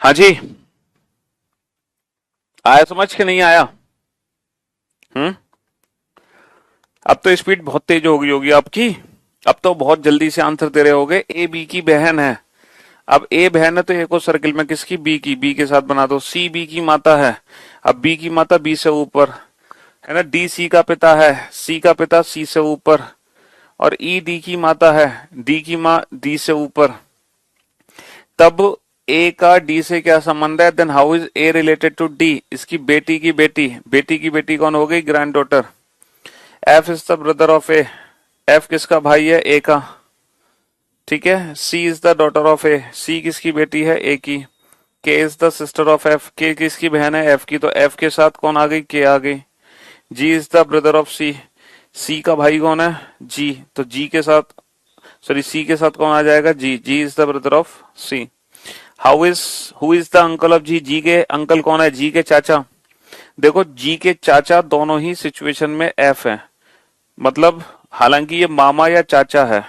हाँ जी, आया समझ के नहीं आया? हम्म। अब तो स्पीड बहुत तेज हो गई होगी आपकी। अब तो बहुत जल्दी से आंसर दे रहे होगे। ए बी की बहन है। अब ए बहन है तो ए को सर्किल में किसकी? बी की। बी के साथ बना दो। सी बी की माता है। अब बी की माता बी से ऊपर है ना। डी सी का पिता है। सी का पिता सी से ऊपर। और ई डी की माता है। डी की माँ डी से ऊपर। तब ए का डी से क्या संबंध है? Then how is A related to D? इसकी बेटी की बेटी। बेटी की बेटी कौन हो गई? Grand daughter. F is the brother of A. F किसका भाई है? ए का। ठीक है। सी इज द डॉटर ऑफ ए। सी किसकी बेटी है? ए की। के is the sister of F. के किसकी बहन है? एफ की। तो एफ के साथ कौन आ गई? के आ गई। जी इज द ब्रदर ऑफ सी। सी का भाई कौन है? जी। तो जी के साथ, सॉरी, सी के साथ कौन आ जाएगा? G. G is the brother of C. How is, who is the uncle of G? G के अंकल कौन है? जी के चाचा। देखो, जी के चाचा दोनों ही सिचुएशन में एफ है। मतलब हालांकि ये मामा या चाचा है।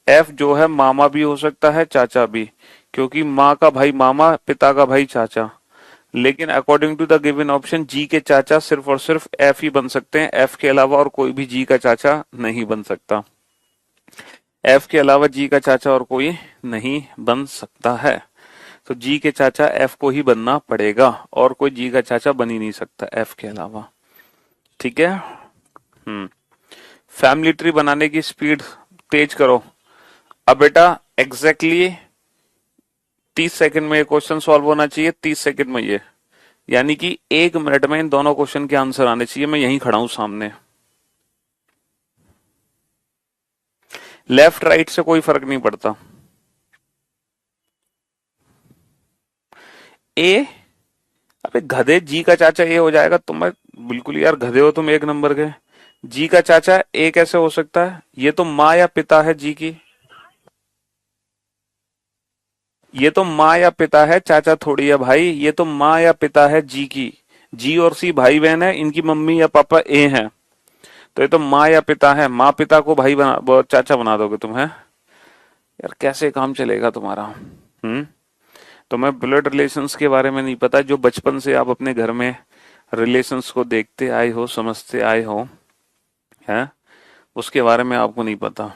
एफ जो है मामा भी हो सकता है, चाचा भी, क्योंकि माँ का भाई मामा, पिता का भाई चाचा। लेकिन according to the given option G के चाचा सिर्फ और सिर्फ एफ ही बन सकते हैं। एफ के अलावा और कोई भी जी का चाचा नहीं बन सकता। एफ के अलावा जी का चाचा और कोई नहीं बन सकता है। तो जी के चाचा एफ को ही बनना पड़ेगा, और कोई जी का चाचा बन ही नहीं सकता एफ के अलावा। ठीक है। फैमिली ट्री बनाने की स्पीड तेज करो। अब बेटा एग्जैक्टली 30 सेकंड में ये क्वेश्चन सॉल्व होना चाहिए। 30 सेकंड में ये, यानी कि 1 मिनट में इन दोनों क्वेश्चन के आंसर आने चाहिए। मैं यहीं खड़ा हूं सामने। लेफ्ट राइट से कोई फर्क नहीं पड़ता। ए, अबे गधे, जी का चाचा ए हो जाएगा। तुम बिल्कुल यार गधे हो तुम, 1 नंबर के। जी का चाचा ए कैसे हो सकता है? ये तो माँ या पिता है जी की। ये तो माँ या पिता है, चाचा थोड़ी है भाई। ये तो माँ या पिता है जी की। जी और सी भाई बहन है, इनकी मम्मी या पापा ए हैं। तो ये तो माँ या पिता है। माँ पिता को भाई चाचा बना दोगे तुम, है यार? कैसे काम चलेगा तुम्हारा? हम्म। तो मैं ब्लड रिलेशंस के बारे में नहीं पता, जो बचपन से आप अपने घर में रिलेशंस को देखते आए हो, समझते आए हो, है, उसके बारे में आपको नहीं पता।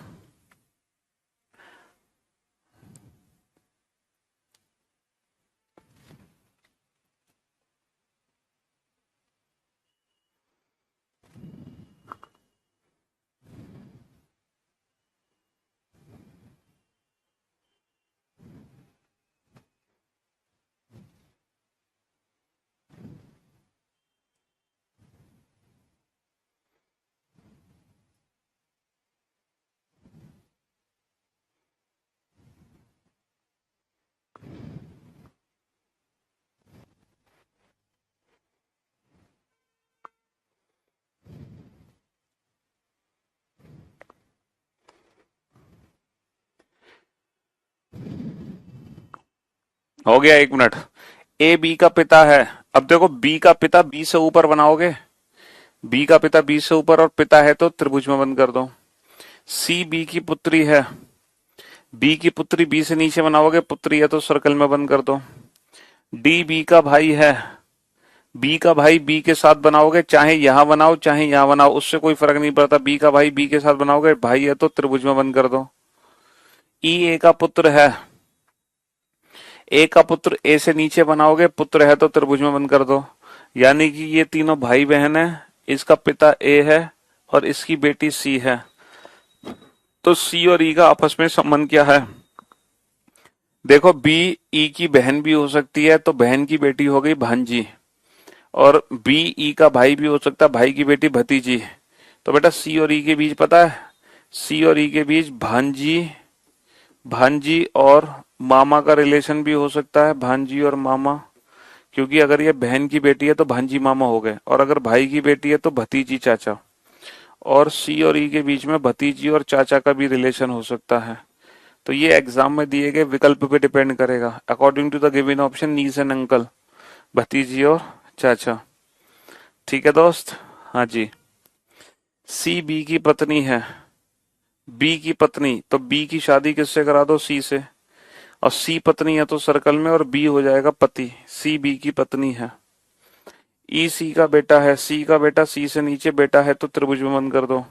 हो गया 1 मिनट। ए बी का पिता है। अब देखो, बी का पिता बी से ऊपर बनाओगे। बी का पिता बी से ऊपर और पिता है तो त्रिभुज में बंद कर दो। सी बी की पुत्री है। बी की पुत्री बी से नीचे बनाओगे, पुत्री है तो सर्कल में बंद कर दो। डी बी का भाई है। बी का भाई बी के साथ बनाओगे, चाहे यहां बनाओ चाहे यहां बनाओ, उससे कोई फर्क नहीं पड़ता। बी का भाई बी के साथ बनाओगे, भाई है तो त्रिभुज में बंद कर दो। ई ए का पुत्र है। ए का पुत्र ए से नीचे बनाओगे, पुत्र है तो त्रिभुज में बंद कर दो। यानी कि ये तीनों भाई बहन है। इसका पिता ए है और इसकी बेटी सी है। तो सी और ई का आपस में संबंध क्या है? देखो, बी ई की बहन भी हो सकती है, तो बहन की बेटी हो गई भांजी। और बी ई का भाई भी हो सकता है, भाई की बेटी भतीजी। तो बेटा सी और ई के बीच पता है, सी और ई के बीच भांजी, भांजी और मामा का रिलेशन भी हो सकता है। भांजी और मामा, क्योंकि अगर ये बहन की बेटी है तो भांजी मामा हो गए, और अगर भाई की बेटी है तो भतीजी चाचा। और सी और ई के बीच में भतीजी और चाचा का भी रिलेशन हो सकता है। तो ये एग्जाम में दिए गए विकल्प पे डिपेंड करेगा। According to the given option, niece and uncle, भतीजी और चाचा। ठीक है दोस्त? हाँ जी। सी बी की पत्नी है। बी की पत्नी, तो बी की शादी किससे करा दो? सी से। और सी पत्नी है तो सर्कल में, और बी हो जाएगा पति, सी बी की पत्नी है। ई सी का बेटा है, सी का बेटा सी से नीचे बेटा है तो त्रिभुज में बंद कर दो।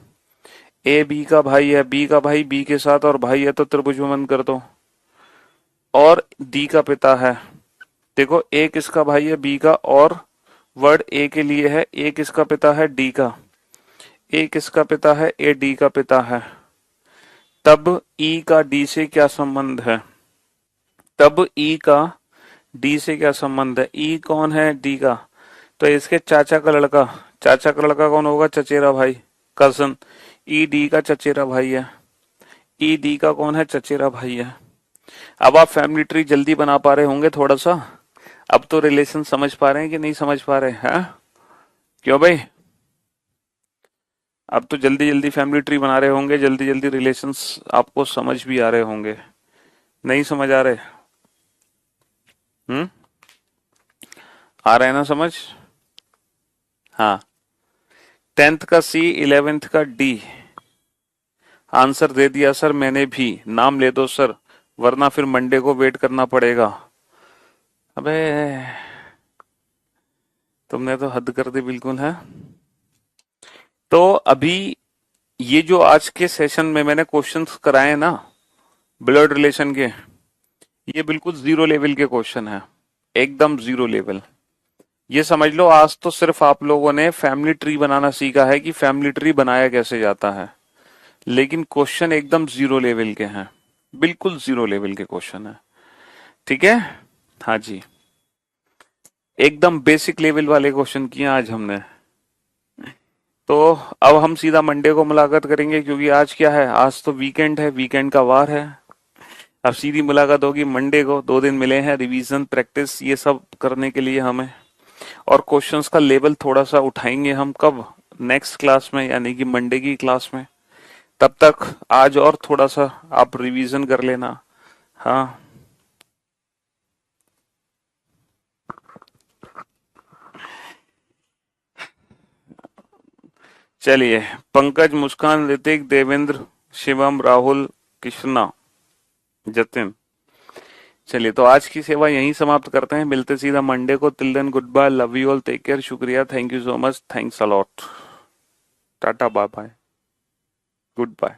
ए बी का भाई है, बी का भाई बी के साथ और भाई है तो त्रिभुज में बंद कर दो। और डी का पिता है, देखो ए किसका भाई है, बी का, और वर्ड ए के लिए है, ए किसका पिता है, डी का, ए किसका पिता है, ए डी का पिता है। तब ई का डी से क्या संबंध है, तब ई का डी से क्या संबंध है, ई कौन है, डी का, तो इसके चाचा का लड़का, चाचा का लड़का कौन होगा, चचेरा भाई, कजन, ई डी का चचेरा भाई है, ई डी का कौन है, चचेरा भाई है। अब आप फैमिली ट्री जल्दी बना पा रहे होंगे थोड़ा सा, अब तो रिलेशन समझ पा रहे हैं कि नहीं समझ पा रहे हैं, क्यों भाई? अब तो जल्दी जल्दी फैमिली ट्री बना रहे होंगे, जल्दी जल्दी रिलेशंस आपको समझ भी आ रहे होंगे, नहीं समझ आ रहे? हम्म, आ रहे हैं ना समझ? हाँ, 10th का सी, 11th का डी। आंसर दे दिया सर मैंने भी, नाम ले दो सर, वरना फिर मंडे को वेट करना पड़ेगा। अबे तुमने तो हद कर दी बिल्कुल है। तो अभी ये जो आज के सेशन में मैंने क्वेश्चंस कराए ना ब्लड रिलेशन के, ये बिल्कुल जीरो लेवल के क्वेश्चन है, एकदम जीरो लेवल। ये समझ लो आज तो सिर्फ आप लोगों ने फैमिली ट्री बनाना सीखा है कि फैमिली ट्री बनाया कैसे जाता है, लेकिन क्वेश्चन एकदम जीरो लेवल के हैं, बिल्कुल जीरो लेवल के क्वेश्चन है, ठीक है? हाँ जी, एकदम बेसिक लेवल वाले क्वेश्चन किए आज हमने। तो अब हम सीधा मंडे को मुलाकात करेंगे, क्योंकि आज क्या है, आज तो वीकेंड है, वीकेंड का वार है। अब सीधी मुलाकात होगी मंडे को, 2 दिन मिले हैं रिवीजन प्रैक्टिस ये सब करने के लिए हमें, और क्वेश्चंस का लेवल थोड़ा सा उठाएंगे हम, कब, नेक्स्ट क्लास में, यानी कि मंडे की क्लास में। तब तक आज और थोड़ा सा आप रिवीजन कर लेना। हाँ, चलिए, पंकज, मुस्कान, ऋतिक, देवेंद्र, शिवम, राहुल, कृष्णा, जतिन, चलिए तो आज की सेवा यहीं समाप्त करते हैं, मिलते सीधा मंडे को। Till then good bye, love you all, take care, शुक्रिया, thank you so much, thanks a lot, tata, bye bye, good bye.